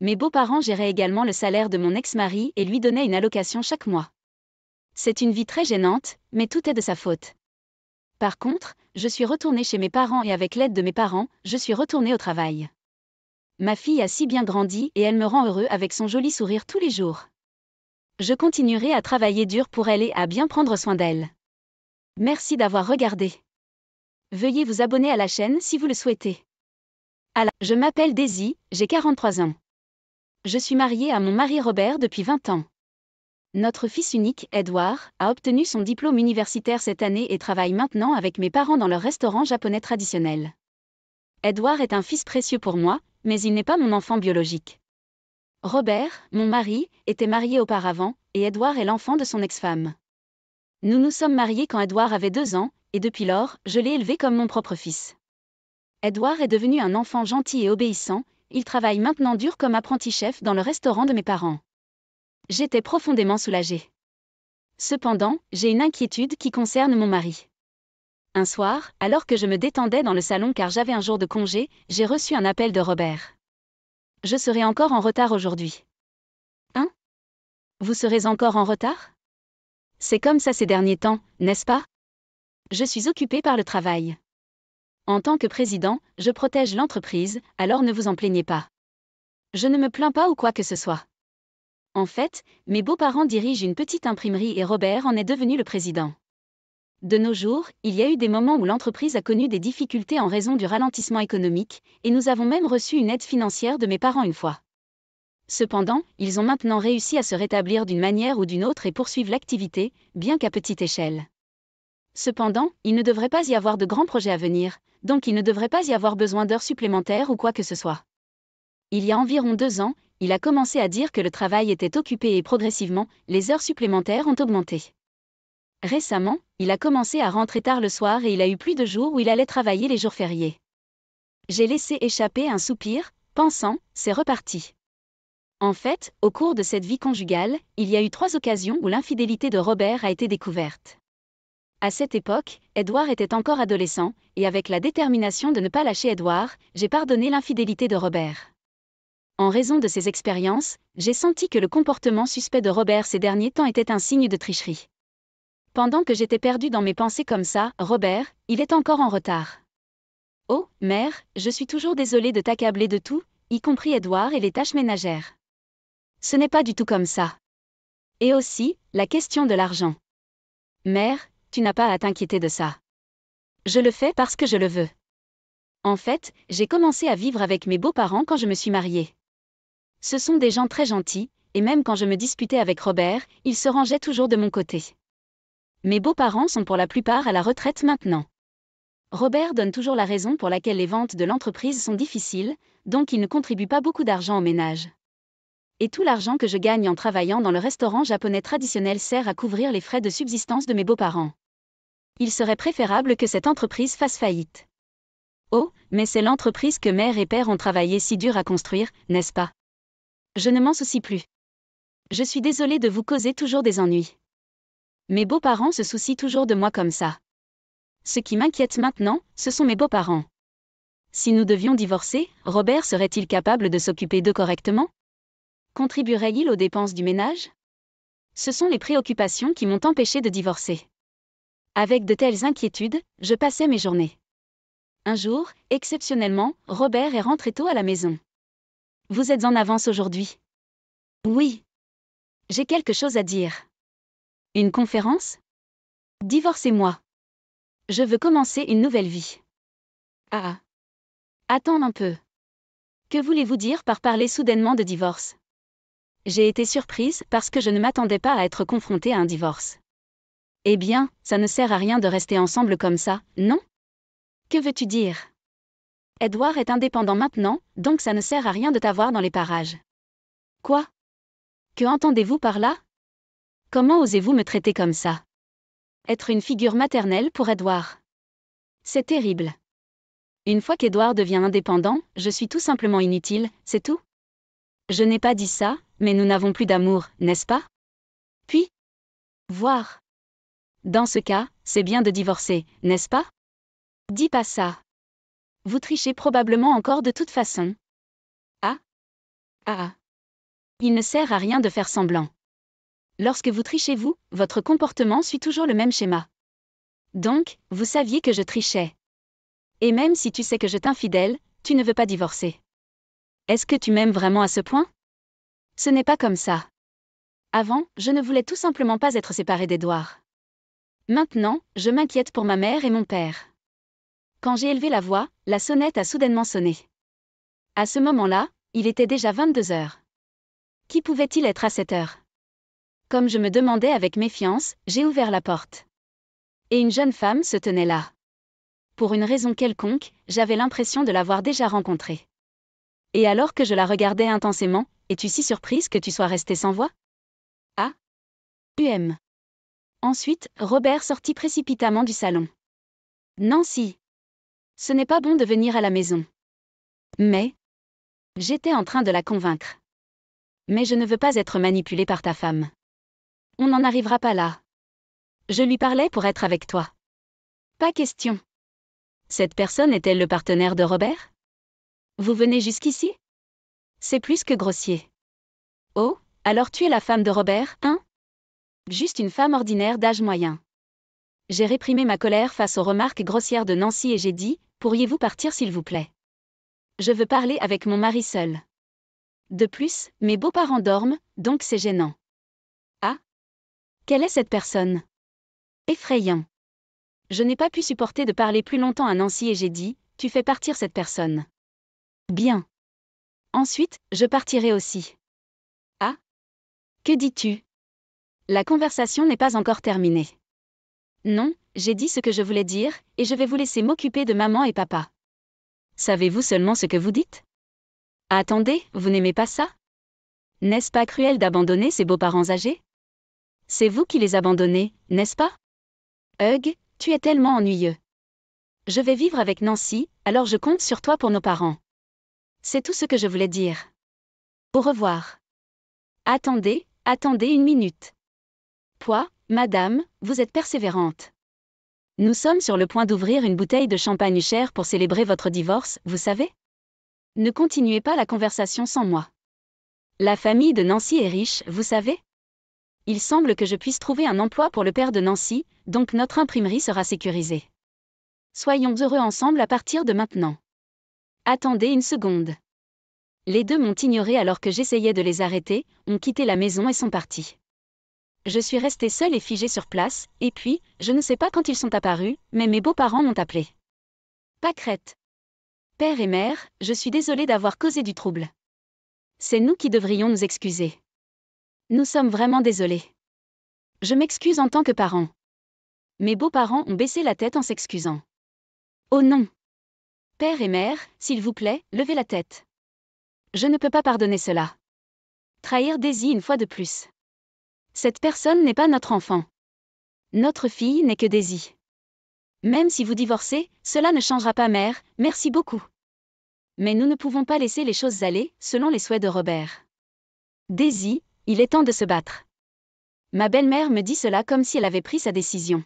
Speaker 1: Mes beaux-parents géraient également le salaire de mon ex-mari et lui donnaient une allocation chaque mois. C'est une vie très gênante, mais tout est de sa faute. Par contre, je suis retournée chez mes parents et avec l'aide de mes parents, je suis retournée au travail. Ma fille a si bien grandi et elle me rend heureux avec son joli sourire tous les jours. Je continuerai à travailler dur pour elle et à bien prendre soin d'elle. Merci d'avoir regardé. Veuillez vous abonner à la chaîne si vous le souhaitez. Je m'appelle Daisy, j'ai 43 ans. Je suis mariée à mon mari Robert depuis 20 ans. Notre fils unique, Edouard, a obtenu son diplôme universitaire cette année et travaille maintenant avec mes parents dans leur restaurant japonais traditionnel. Edouard est un fils précieux pour moi, mais il n'est pas mon enfant biologique. Robert, mon mari, était marié auparavant, et Edouard est l'enfant de son ex-femme. Nous nous sommes mariés quand Edouard avait 2 ans, et depuis lors, je l'ai élevé comme mon propre fils. Edouard est devenu un enfant gentil et obéissant, il travaille maintenant dur comme apprenti chef dans le restaurant de mes parents. J'étais profondément soulagée. Cependant, j'ai une inquiétude qui concerne mon mari. Un soir, alors que je me détendais dans le salon car j'avais un jour de congé, j'ai reçu un appel de Robert. Je serai encore en retard aujourd'hui. Hein? Vous serez encore en retard? C'est comme ça ces derniers temps, n'est-ce pas? Je suis occupée par le travail. En tant que président, je protège l'entreprise, alors ne vous en plaignez pas. Je ne me plains pas ou quoi que ce soit. En fait, mes beaux-parents dirigent une petite imprimerie et Robert en est devenu le président. De nos jours, il y a eu des moments où l'entreprise a connu des difficultés en raison du ralentissement économique, et nous avons même reçu une aide financière de mes parents une fois. Cependant, ils ont maintenant réussi à se rétablir d'une manière ou d'une autre et poursuivent l'activité, bien qu'à petite échelle. Cependant, il ne devrait pas y avoir de grands projets à venir, donc il ne devrait pas y avoir besoin d'heures supplémentaires ou quoi que ce soit. Il y a environ 2 ans, il a commencé à dire que le travail était occupé et progressivement, les heures supplémentaires ont augmenté. Récemment, il a commencé à rentrer tard le soir et il a eu plus de jours où il allait travailler les jours fériés. J'ai laissé échapper un soupir, pensant, c'est reparti. En fait, au cours de cette vie conjugale, il y a eu 3 occasions où l'infidélité de Robert a été découverte. À cette époque, Edouard était encore adolescent, et avec la détermination de ne pas lâcher Edouard, j'ai pardonné l'infidélité de Robert. En raison de ces expériences, j'ai senti que le comportement suspect de Robert ces derniers temps était un signe de tricherie. Pendant que j'étais perdue dans mes pensées comme ça, Robert, il est encore en retard. Oh, mère, je suis toujours désolée de t'accabler de tout, y compris Edouard et les tâches ménagères. Ce n'est pas du tout comme ça. Et aussi, la question de l'argent. Mère, tu n'as pas à t'inquiéter de ça. Je le fais parce que je le veux. En fait, j'ai commencé à vivre avec mes beaux-parents quand je me suis mariée. Ce sont des gens très gentils, et même quand je me disputais avec Robert, ils se rangeaient toujours de mon côté. Mes beaux-parents sont pour la plupart à la retraite maintenant. Robert donne toujours la raison pour laquelle les ventes de l'entreprise sont difficiles, donc il ne contribue pas beaucoup d'argent au ménage. Et tout l'argent que je gagne en travaillant dans le restaurant japonais traditionnel sert à couvrir les frais de subsistance de mes beaux-parents. Il serait préférable que cette entreprise fasse faillite. Oh, mais c'est l'entreprise que mère et père ont travaillé si dur à construire, n'est-ce pas? Je ne m'en soucie plus. Je suis désolée de vous causer toujours des ennuis. Mes beaux-parents se soucient toujours de moi comme ça. Ce qui m'inquiète maintenant, ce sont mes beaux-parents. Si nous devions divorcer, Robert serait-il capable de s'occuper d'eux correctement? Contribuerait-il aux dépenses du ménage? Ce sont les préoccupations qui m'ont empêché de divorcer. Avec de telles inquiétudes, je passais mes journées. Un jour, exceptionnellement, Robert est rentré tôt à la maison. Vous êtes en avance aujourd'hui? Oui. J'ai quelque chose à dire. Une conférence? Divorcez-moi. Je veux commencer une nouvelle vie. Ah. Attends un peu. Que voulez-vous dire par parler soudainement de divorce? J'ai été surprise parce que je ne m'attendais pas à être confrontée à un divorce. Eh bien, ça ne sert à rien de rester ensemble comme ça, non? Que veux-tu dire? Edouard est indépendant maintenant, donc ça ne sert à rien de t'avoir dans les parages. Quoi? Que entendez-vous par là? Comment osez-vous me traiter comme ça? Être une figure maternelle pour Edouard. C'est terrible. Une fois qu'Edouard devient indépendant, je suis tout simplement inutile, c'est tout? Je n'ai pas dit ça, mais nous n'avons plus d'amour, n'est-ce pas? Puis? Voir. Dans ce cas, c'est bien de divorcer, n'est-ce pas? Dis pas ça. Vous trichez probablement encore de toute façon. Ah? Ah. Il ne sert à rien de faire semblant. Lorsque vous trichez votre comportement suit toujours le même schéma. Donc, vous saviez que je trichais. Et même si tu sais que je t'infidèle, tu ne veux pas divorcer. Est-ce que tu m'aimes vraiment à ce point? Ce n'est pas comme ça. Avant, je ne voulais tout simplement pas être séparée d'Edouard. Maintenant, je m'inquiète pour ma mère et mon père. Quand j'ai élevé la voix, la sonnette a soudainement sonné. À ce moment-là, il était déjà 22 heures. Qui pouvait-il être à cette heure? Comme je me demandais avec méfiance, j'ai ouvert la porte. Et une jeune femme se tenait là. Pour une raison quelconque, j'avais l'impression de l'avoir déjà rencontrée. Et alors que je la regardais intensément, es-tu si surprise que tu sois restée sans voix? Ah. UM. Ensuite, Robert sortit précipitamment du salon. Nancy. Ce n'est pas bon de venir à la maison. Mais. J'étais en train de la convaincre. Mais je ne veux pas être manipulée par ta femme. On n'en arrivera pas là. Je lui parlais pour être avec toi. Pas question. Cette personne est-elle le partenaire de Robert? Vous venez jusqu'ici? C'est plus que grossier. Oh, alors tu es la femme de Robert, hein? Juste une femme ordinaire d'âge moyen. J'ai réprimé ma colère face aux remarques grossières de Nancy et j'ai dit, pourriez-vous partir s'il vous plaît? Je veux parler avec mon mari seul. De plus, mes beaux-parents dorment, donc c'est gênant. Ah? Quelle est cette personne? Effrayant. Je n'ai pas pu supporter de parler plus longtemps à Nancy et j'ai dit, tu fais partir cette personne. Bien. Ensuite, je partirai aussi. Ah? Que dis-tu? La conversation n'est pas encore terminée. Non, j'ai dit ce que je voulais dire, et je vais vous laisser m'occuper de maman et papa. Savez-vous seulement ce que vous dites? Attendez, vous n'aimez pas ça? N'est-ce pas cruel d'abandonner ces beaux-parents âgés? C'est vous qui les abandonnez, n'est-ce pas? Hugh, tu es tellement ennuyeux. Je vais vivre avec Nancy, alors je compte sur toi pour nos parents. C'est tout ce que je voulais dire. Au revoir. Attendez une minute. Quoi, madame, vous êtes persévérante. Nous sommes sur le point d'ouvrir une bouteille de champagne chère pour célébrer votre divorce, vous savez? Ne continuez pas la conversation sans moi. La famille de Nancy est riche, vous savez? Il semble que je puisse trouver un emploi pour le père de Nancy, donc notre imprimerie sera sécurisée. Soyons heureux ensemble à partir de maintenant. Attendez une seconde. Les deux m'ont ignoré alors que j'essayais de les arrêter, ont quitté la maison et sont partis. Je suis restée seule et figée sur place, et puis, je ne sais pas quand ils sont apparus, mais mes beaux-parents m'ont appelée. Pâquerette. Père et mère, je suis désolée d'avoir causé du trouble. C'est nous qui devrions nous excuser. Nous sommes vraiment désolés. Je m'excuse en tant que parent. Mes beaux-parents ont baissé la tête en s'excusant. Oh non. Père et mère, s'il vous plaît, levez la tête. Je ne peux pas pardonner cela. Trahir Daisy une fois de plus. Cette personne n'est pas notre enfant. Notre fille n'est que Daisy. Même si vous divorcez, cela ne changera pas mère, merci beaucoup. Mais nous ne pouvons pas laisser les choses aller, selon les souhaits de Robert. Daisy, il est temps de se battre. Ma belle-mère me dit cela comme si elle avait pris sa décision.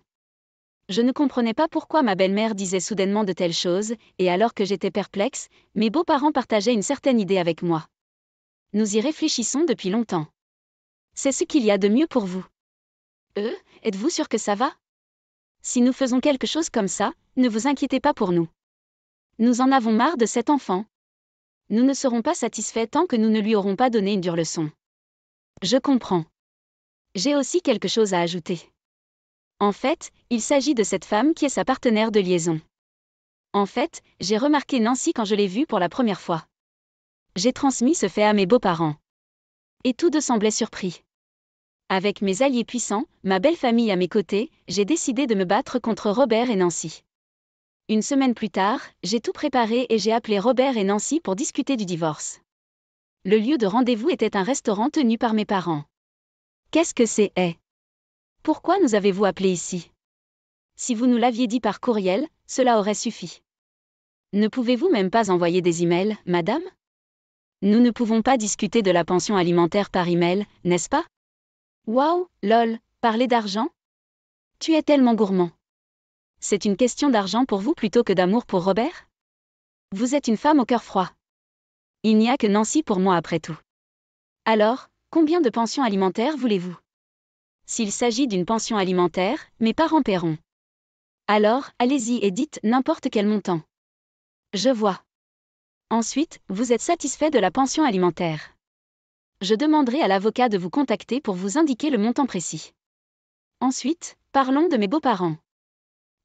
Speaker 1: Je ne comprenais pas pourquoi ma belle-mère disait soudainement de telles choses, et alors que j'étais perplexe, mes beaux-parents partageaient une certaine idée avec moi. Nous y réfléchissons depuis longtemps. C'est ce qu'il y a de mieux pour vous. Êtes-vous sûr que ça va? Si nous faisons quelque chose comme ça, ne vous inquiétez pas pour nous. Nous en avons marre de cet enfant. Nous ne serons pas satisfaits tant que nous ne lui aurons pas donné une dure leçon. Je comprends. J'ai aussi quelque chose à ajouter. En fait, il s'agit de cette femme qui est sa partenaire de liaison. En fait, j'ai remarqué Nancy quand je l'ai vue pour la première fois. J'ai transmis ce fait à mes beaux-parents. Et tous deux semblaient surpris. Avec mes alliés puissants, ma belle famille à mes côtés, j'ai décidé de me battre contre Robert et Nancy. Une semaine plus tard, j'ai tout préparé et j'ai appelé Robert et Nancy pour discuter du divorce. Le lieu de rendez-vous était un restaurant tenu par mes parents. Qu'est-ce que c'est? Pourquoi nous avez-vous appelé ici? Si vous nous l'aviez dit par courriel, cela aurait suffi. Ne pouvez-vous même pas envoyer des emails, madame? Nous ne pouvons pas discuter de la pension alimentaire par email, n'est-ce pas? Waouh, lol, parler d'argent? Tu es tellement gourmand. C'est une question d'argent pour vous plutôt que d'amour pour Robert? Vous êtes une femme au cœur froid. Il n'y a que Nancy pour moi après tout. Alors, combien de pensions alimentaires voulez-vous? S'il s'agit d'une pension alimentaire, mes parents paieront. Alors, allez-y et dites n'importe quel montant. Je vois. Ensuite, vous êtes satisfait de la pension alimentaire. Je demanderai à l'avocat de vous contacter pour vous indiquer le montant précis. Ensuite, parlons de mes beaux-parents.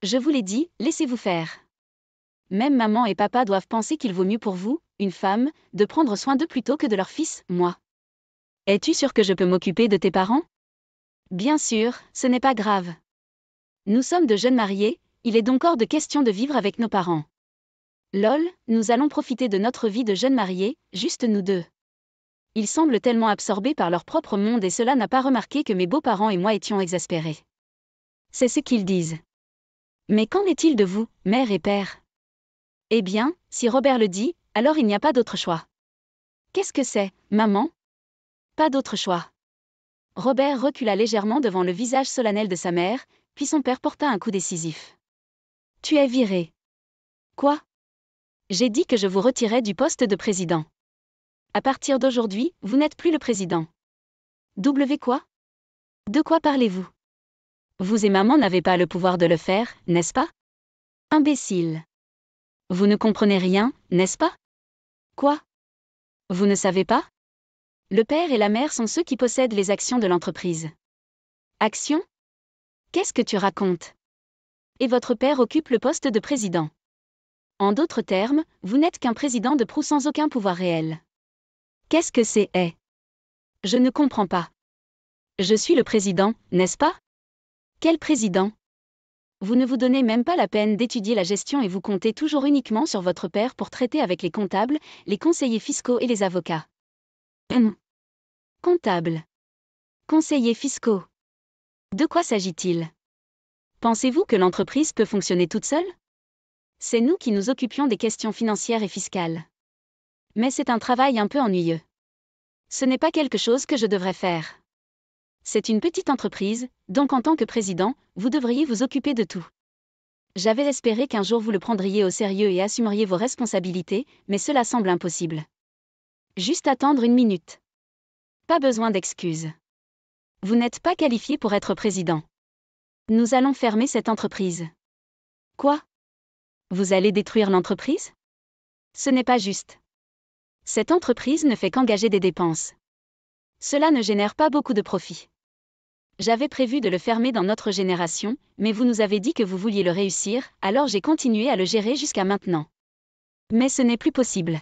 Speaker 1: Je vous l'ai dit, laissez-vous faire. Même maman et papa doivent penser qu'il vaut mieux pour vous, une femme, de prendre soin d'eux plutôt que de leur fils, moi. Es-tu sûr que je peux m'occuper de tes parents? Bien sûr, ce n'est pas grave. Nous sommes de jeunes mariés, il est donc hors de question de vivre avec nos parents. Lol, nous allons profiter de notre vie de jeunes mariés, juste nous deux. Ils semblent tellement absorbés par leur propre monde et cela n'a pas remarqué que mes beaux-parents et moi étions exaspérés. C'est ce qu'ils disent. Mais qu'en est-il de vous, mère et père? Eh bien, si Robert le dit, alors il n'y a pas d'autre choix. Qu'est-ce que c'est, maman? Pas d'autre choix. Robert recula légèrement devant le visage solennel de sa mère, puis son père porta un coup décisif. Tu es viré. Quoi? J'ai dit que je vous retirais du poste de président. À partir d'aujourd'hui, vous n'êtes plus le président. W quoi? De quoi parlez-vous? Vous et maman n'avez pas le pouvoir de le faire, n'est-ce pas? Imbécile. Vous ne comprenez rien, n'est-ce pas? Quoi? Vous ne savez pas? Le père et la mère sont ceux qui possèdent les actions de l'entreprise. Actions? Qu'est-ce que tu racontes? Et votre père occupe le poste de président. En d'autres termes, vous n'êtes qu'un président de proue sans aucun pouvoir réel. Qu'est-ce que c'est? Je ne comprends pas. Je suis le président, n'est-ce pas? Quel président? Vous ne vous donnez même pas la peine d'étudier la gestion et vous comptez toujours uniquement sur votre père pour traiter avec les comptables, les conseillers fiscaux et les avocats. Comptables. Conseillers fiscaux. De quoi s'agit-il? Pensez-vous que l'entreprise peut fonctionner toute seule? C'est nous qui nous occupions des questions financières et fiscales. Mais c'est un travail un peu ennuyeux. Ce n'est pas quelque chose que je devrais faire. C'est une petite entreprise, donc en tant que président, vous devriez vous occuper de tout. J'avais espéré qu'un jour vous le prendriez au sérieux et assumeriez vos responsabilités, mais cela semble impossible. Juste attendre une minute. Pas besoin d'excuses. Vous n'êtes pas qualifié pour être président. Nous allons fermer cette entreprise. Quoi? Vous allez détruire l'entreprise? Ce n'est pas juste. Cette entreprise ne fait qu'engager des dépenses. Cela ne génère pas beaucoup de profit. J'avais prévu de le fermer dans notre génération, mais vous nous avez dit que vous vouliez le réussir, alors j'ai continué à le gérer jusqu'à maintenant. Mais ce n'est plus possible.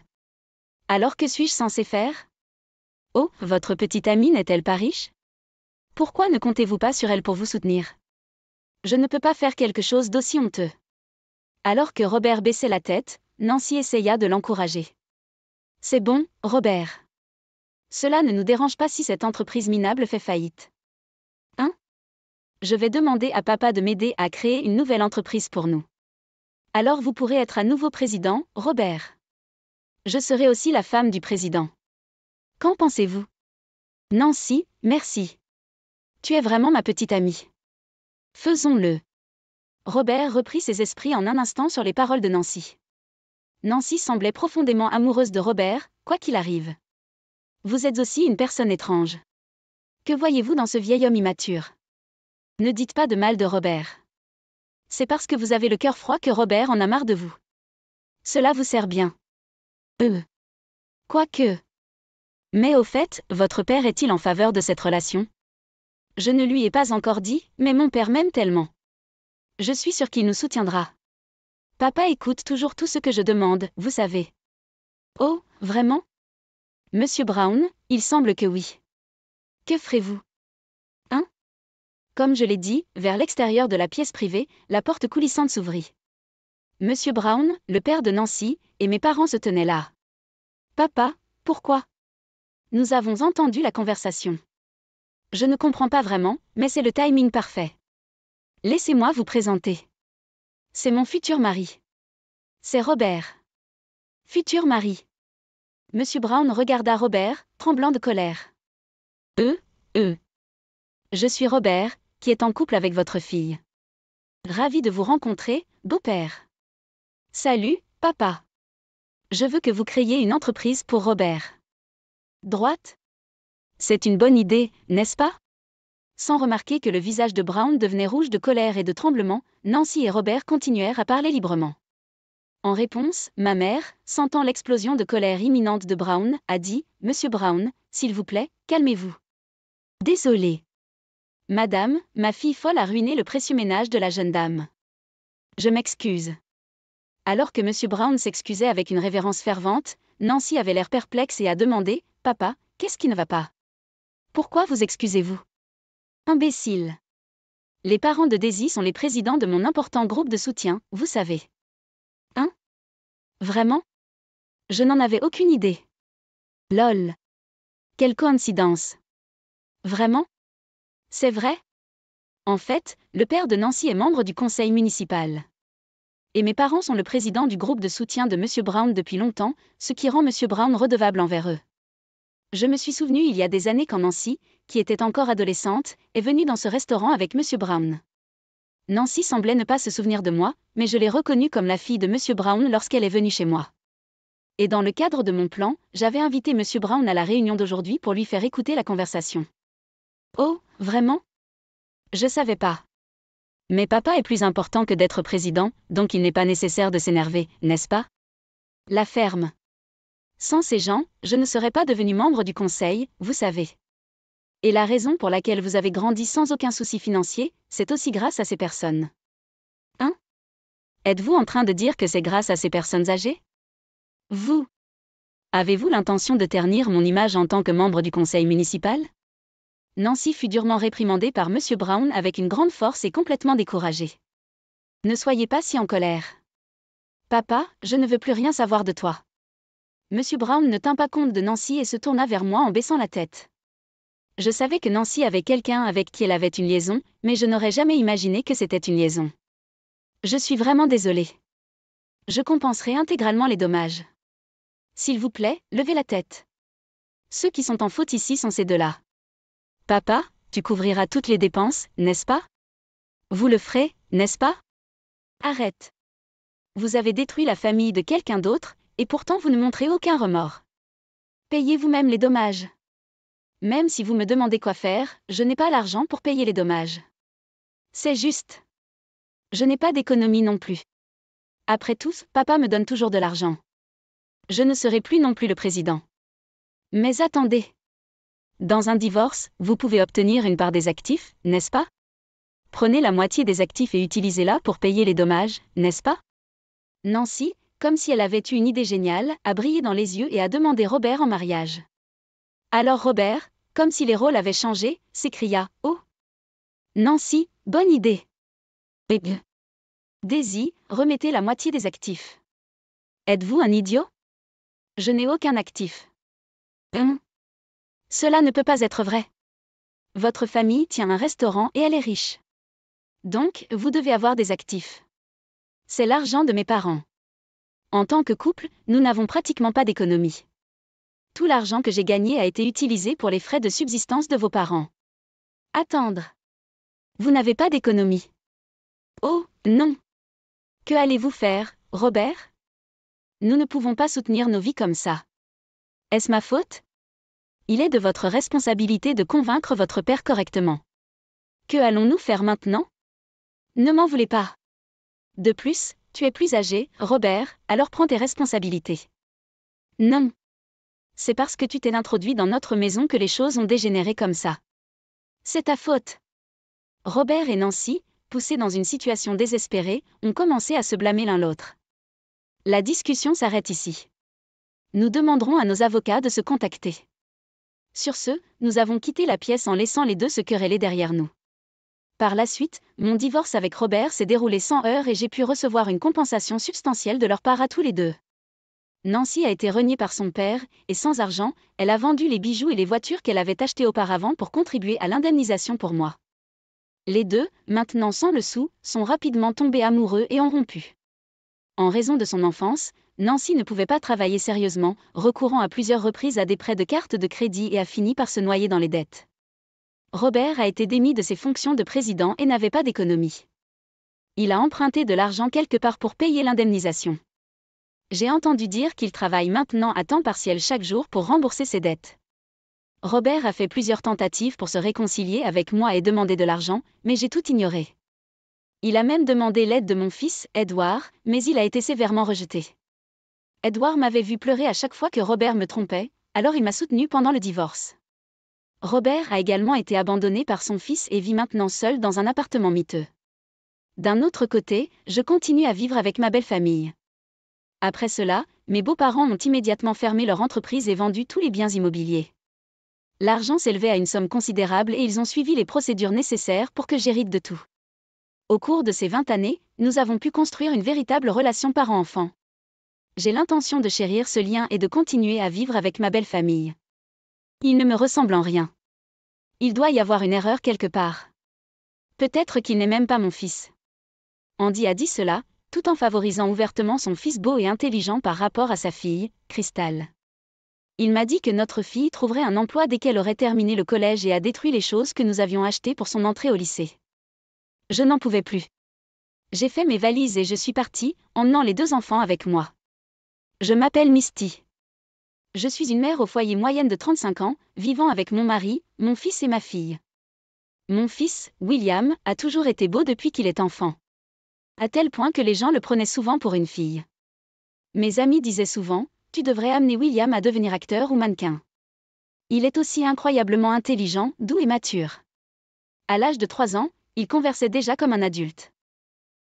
Speaker 1: Alors que suis-je censé faire? Oh, votre petite amie n'est-elle pas riche? Pourquoi ne comptez-vous pas sur elle pour vous soutenir? Je ne peux pas faire quelque chose d'aussi honteux. Alors que Robert baissait la tête, Nancy essaya de l'encourager. C'est bon, Robert. Cela ne nous dérange pas si cette entreprise minable fait faillite. Hein? Je vais demander à papa de m'aider à créer une nouvelle entreprise pour nous. Alors vous pourrez être à nouveau président, Robert. Je serai aussi la femme du président. Qu'en pensez-vous? Nancy, merci. Tu es vraiment ma petite amie. Faisons-le. Robert reprit ses esprits en un instant sur les paroles de Nancy. Nancy semblait profondément amoureuse de Robert, quoi qu'il arrive. Vous êtes aussi une personne étrange. Que voyez-vous dans ce vieil homme immature? Ne dites pas de mal de Robert. C'est parce que vous avez le cœur froid que Robert en a marre de vous. Cela vous sert bien. Quoique. Mais au fait, votre père est-il en faveur de cette relation? Je ne lui ai pas encore dit, mais mon père m'aime tellement. Je suis sûre qu'il nous soutiendra. Papa écoute toujours tout ce que je demande, vous savez. Oh, vraiment? Monsieur Brown, il semble que oui. Que ferez-vous? Hein? Comme je l'ai dit, vers l'extérieur de la pièce privée, la porte coulissante s'ouvrit. Monsieur Brown, le père de Nancy, et mes parents se tenaient là. Papa, pourquoi? Nous avons entendu la conversation. Je ne comprends pas vraiment, mais c'est le timing parfait. Laissez-moi vous présenter. C'est mon futur mari. C'est Robert. Futur mari. Monsieur Brown regarda Robert, tremblant de colère. Je suis Robert, qui est en couple avec votre fille. Ravi de vous rencontrer, beau-père. Salut, papa. Je veux que vous créiez une entreprise pour Robert. Droite? C'est une bonne idée, n'est-ce pas? Sans remarquer que le visage de Brown devenait rouge de colère et de tremblement, Nancy et Robert continuèrent à parler librement. En réponse, ma mère, sentant l'explosion de colère imminente de Brown, a dit « Monsieur Brown, s'il vous plaît, calmez-vous. » Désolé. Madame, ma fille folle a ruiné le précieux ménage de la jeune dame. Je m'excuse. Alors que M. Brown s'excusait avec une révérence fervente, Nancy avait l'air perplexe et a demandé « Papa, qu'est-ce qui ne va pas? Pourquoi vous excusez-vous? Imbécile. Les parents de Daisy sont les présidents de mon important groupe de soutien, vous savez. Hein? Vraiment? Je n'en avais aucune idée. Lol. Quelle coïncidence. Vraiment? C'est vrai? En fait, le père de Nancy est membre du conseil municipal. Et mes parents sont le président du groupe de soutien de M. Brown depuis longtemps, ce qui rend M. Brown redevable envers eux. Je me suis souvenu il y a des années quand Nancy, qui était encore adolescente, est venue dans ce restaurant avec M. Brown. Nancy semblait ne pas se souvenir de moi, mais je l'ai reconnue comme la fille de M. Brown lorsqu'elle est venue chez moi. Et dans le cadre de mon plan, j'avais invité M. Brown à la réunion d'aujourd'hui pour lui faire écouter la conversation. Oh, vraiment? Je savais pas. Mais papa est plus important que d'être président, donc il n'est pas nécessaire de s'énerver, n'est-ce pas? La ferme. Sans ces gens, je ne serais pas devenu membre du conseil, vous savez. Et la raison pour laquelle vous avez grandi sans aucun souci financier, c'est aussi grâce à ces personnes. Hein? Êtes-vous en train de dire que c'est grâce à ces personnes âgées? Vous? Avez-vous l'intention de ternir mon image en tant que membre du conseil municipal? Nancy fut durement réprimandée par M. Brown avec une grande force et complètement découragée. Ne soyez pas si en colère. Papa, je ne veux plus rien savoir de toi. M. Brown ne tint pas compte de Nancy et se tourna vers moi en baissant la tête. Je savais que Nancy avait quelqu'un avec qui elle avait une liaison, mais je n'aurais jamais imaginé que c'était une liaison. Je suis vraiment désolée. Je compenserai intégralement les dommages. S'il vous plaît, levez la tête. Ceux qui sont en faute ici sont ces deux-là. Papa, tu couvriras toutes les dépenses, n'est-ce pas? Vous le ferez, n'est-ce pas? Arrête. Vous avez détruit la famille de quelqu'un d'autre, et pourtant vous ne montrez aucun remords. Payez vous-même les dommages. Même si vous me demandez quoi faire, je n'ai pas l'argent pour payer les dommages. C'est juste. Je n'ai pas d'économie non plus. Après tout, papa me donne toujours de l'argent. Je ne serai plus non plus le président. Mais attendez. Dans un divorce, vous pouvez obtenir une part des actifs, n'est-ce pas? Prenez la moitié des actifs et utilisez-la pour payer les dommages, n'est-ce pas? Nancy, comme si elle avait eu une idée géniale, a brillé dans les yeux et a demandé Robert en mariage. Alors Robert, comme si les rôles avaient changé, s'écria « Oh! Nancy, bonne idée! » Daisy, remettez la moitié des actifs. Êtes-vous un idiot? Je n'ai aucun actif. Cela ne peut pas être vrai. Votre famille tient un restaurant et elle est riche. Donc, vous devez avoir des actifs. C'est l'argent de mes parents. En tant que couple, nous n'avons pratiquement pas d'économie. Tout l'argent que j'ai gagné a été utilisé pour les frais de subsistance de vos parents. Attendre. Vous n'avez pas d'économie. Oh, non. Que allez-vous faire, Robert? Nous ne pouvons pas soutenir nos vies comme ça. Est-ce ma faute? Il est de votre responsabilité de convaincre votre père correctement. Que allons-nous faire maintenant? Ne m'en voulez pas. De plus, tu es plus âgé, Robert, alors prends tes responsabilités. Non. C'est parce que tu t'es introduit dans notre maison que les choses ont dégénéré comme ça. C'est ta faute. Robert et Nancy, poussés dans une situation désespérée, ont commencé à se blâmer l'un l'autre. La discussion s'arrête ici. Nous demanderons à nos avocats de se contacter. Sur ce, nous avons quitté la pièce en laissant les deux se quereller derrière nous. Par la suite, mon divorce avec Robert s'est déroulé sans heurts et j'ai pu recevoir une compensation substantielle de leur part à tous les deux. Nancy a été reniée par son père, et sans argent, elle a vendu les bijoux et les voitures qu'elle avait achetées auparavant pour contribuer à l'indemnisation pour moi. Les deux, maintenant sans le sou, sont rapidement tombés amoureux et ont rompu. En raison de son enfance, Nancy ne pouvait pas travailler sérieusement, recourant à plusieurs reprises à des prêts de carte de crédit et a fini par se noyer dans les dettes. Robert a été démis de ses fonctions de président et n'avait pas d'économie. Il a emprunté de l'argent quelque part pour payer l'indemnisation. J'ai entendu dire qu'il travaille maintenant à temps partiel chaque jour pour rembourser ses dettes. Robert a fait plusieurs tentatives pour se réconcilier avec moi et demander de l'argent, mais j'ai tout ignoré. Il a même demandé l'aide de mon fils, Edward, mais il a été sévèrement rejeté. Edward m'avait vu pleurer à chaque fois que Robert me trompait, alors il m'a soutenu pendant le divorce. Robert a également été abandonné par son fils et vit maintenant seul dans un appartement miteux. D'un autre côté, je continue à vivre avec ma belle famille. Après cela, mes beaux-parents ont immédiatement fermé leur entreprise et vendu tous les biens immobiliers. L'argent s'élevait à une somme considérable et ils ont suivi les procédures nécessaires pour que j'hérite de tout. Au cours de ces 20 années, nous avons pu construire une véritable relation parent-enfant. J'ai l'intention de chérir ce lien et de continuer à vivre avec ma belle famille. Il ne me ressemble en rien. Il doit y avoir une erreur quelque part. Peut-être qu'il n'est même pas mon fils. Andy a dit cela, tout en favorisant ouvertement son fils beau et intelligent par rapport à sa fille, Crystal. Il m'a dit que notre fille trouverait un emploi dès qu'elle aurait terminé le collège et a détruit les choses que nous avions achetées pour son entrée au lycée. Je n'en pouvais plus. J'ai fait mes valises et je suis partie, emmenant les 2 enfants avec moi. Je m'appelle Misty. Je suis une mère au foyer moyenne de 35 ans, vivant avec mon mari, mon fils et ma fille. Mon fils, William, a toujours été beau depuis qu'il est enfant. À tel point que les gens le prenaient souvent pour une fille. Mes amis disaient souvent, tu devrais amener William à devenir acteur ou mannequin. Il est aussi incroyablement intelligent, doux et mature. À l'âge de 3 ans, il conversait déjà comme un adulte.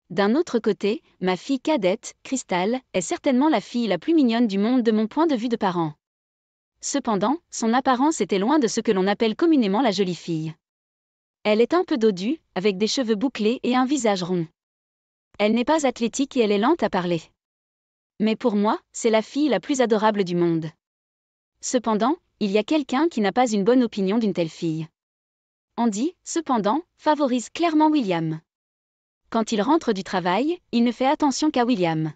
Speaker 1: D'un autre côté, ma fille cadette, Crystal, est certainement la fille la plus mignonne du monde de mon point de vue de parent. Cependant, son apparence était loin de ce que l'on appelle communément la jolie fille. Elle est un peu dodue, avec des cheveux bouclés et un visage rond. Elle n'est pas athlétique et elle est lente à parler. Mais pour moi, c'est la fille la plus adorable du monde. Cependant, il y a quelqu'un qui n'a pas une bonne opinion d'une telle fille. Andy, cependant, favorise clairement William. Quand il rentre du travail, il ne fait attention qu'à William.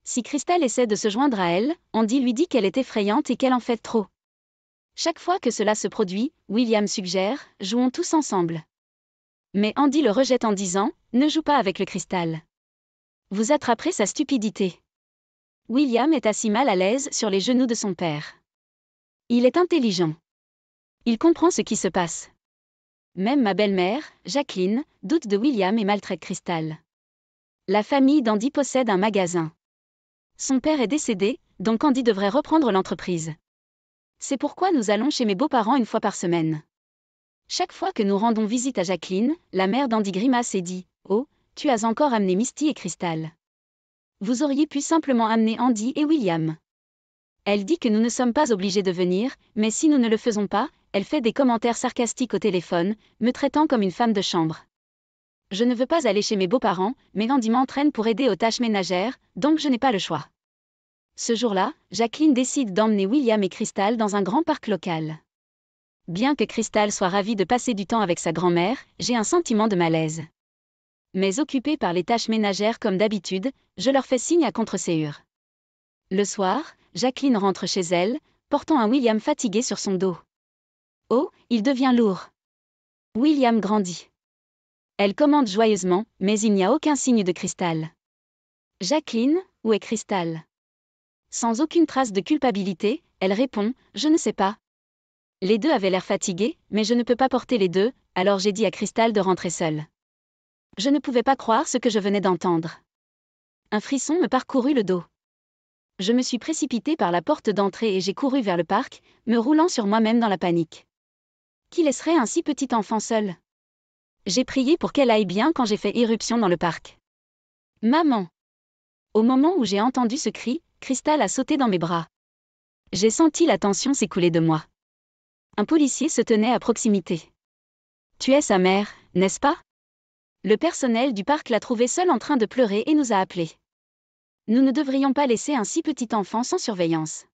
Speaker 1: Si Crystal essaie de se joindre à elle, Andy lui dit qu'elle est effrayante et qu'elle en fait trop. Chaque fois que cela se produit, William suggère « jouons tous ensemble ». Mais Andy le rejette en disant « ne joue pas avec le cristal ». Vous attraperez sa stupidité. William est assis mal à l'aise sur les genoux de son père. Il est intelligent. Il comprend ce qui se passe. Même ma belle-mère, Jacqueline, doute de William et maltraite Crystal. La famille d'Andy possède un magasin. Son père est décédé, donc Andy devrait reprendre l'entreprise. C'est pourquoi nous allons chez mes beaux-parents une fois par semaine. Chaque fois que nous rendons visite à Jacqueline, la mère d'Andy grimace et dit « Oh, tu as encore amené Misty et Crystal. Vous auriez pu simplement amener Andy et William. » Elle dit que nous ne sommes pas obligés de venir, mais si nous ne le faisons pas, elle fait des commentaires sarcastiques au téléphone, me traitant comme une femme de chambre. Je ne veux pas aller chez mes beaux-parents, mais Andy m'entraîne pour aider aux tâches ménagères, donc je n'ai pas le choix. Ce jour-là, Jacqueline décide d'emmener William et Crystal dans un grand parc local. Bien que Crystal soit ravie de passer du temps avec sa grand-mère, j'ai un sentiment de malaise. Mais occupée par les tâches ménagères comme d'habitude, je leur fais signe à contre-séhure. Le soir, Jacqueline rentre chez elle, portant un William fatigué sur son dos. Oh, il devient lourd. William grandit. Elle commande joyeusement, mais il n'y a aucun signe de Crystal. Jacqueline, où est Crystal ? Sans aucune trace de culpabilité, elle répond, je ne sais pas. Les deux avaient l'air fatigués, mais je ne peux pas porter les deux, alors j'ai dit à Crystal de rentrer seule. Je ne pouvais pas croire ce que je venais d'entendre. Un frisson me parcourut le dos. Je me suis précipitée par la porte d'entrée et j'ai couru vers le parc, me roulant sur moi-même dans la panique. Qui laisserait un si petit enfant seul ? J'ai prié pour qu'elle aille bien quand j'ai fait irruption dans le parc. Maman ! Au moment où j'ai entendu ce cri, Crystal a sauté dans mes bras. J'ai senti la tension s'écouler de moi. Un policier se tenait à proximité. Tu es sa mère, n'est-ce pas ? Le personnel du parc l'a trouvée seule en train de pleurer et nous a appelés. Nous ne devrions pas laisser un si petit enfant sans surveillance.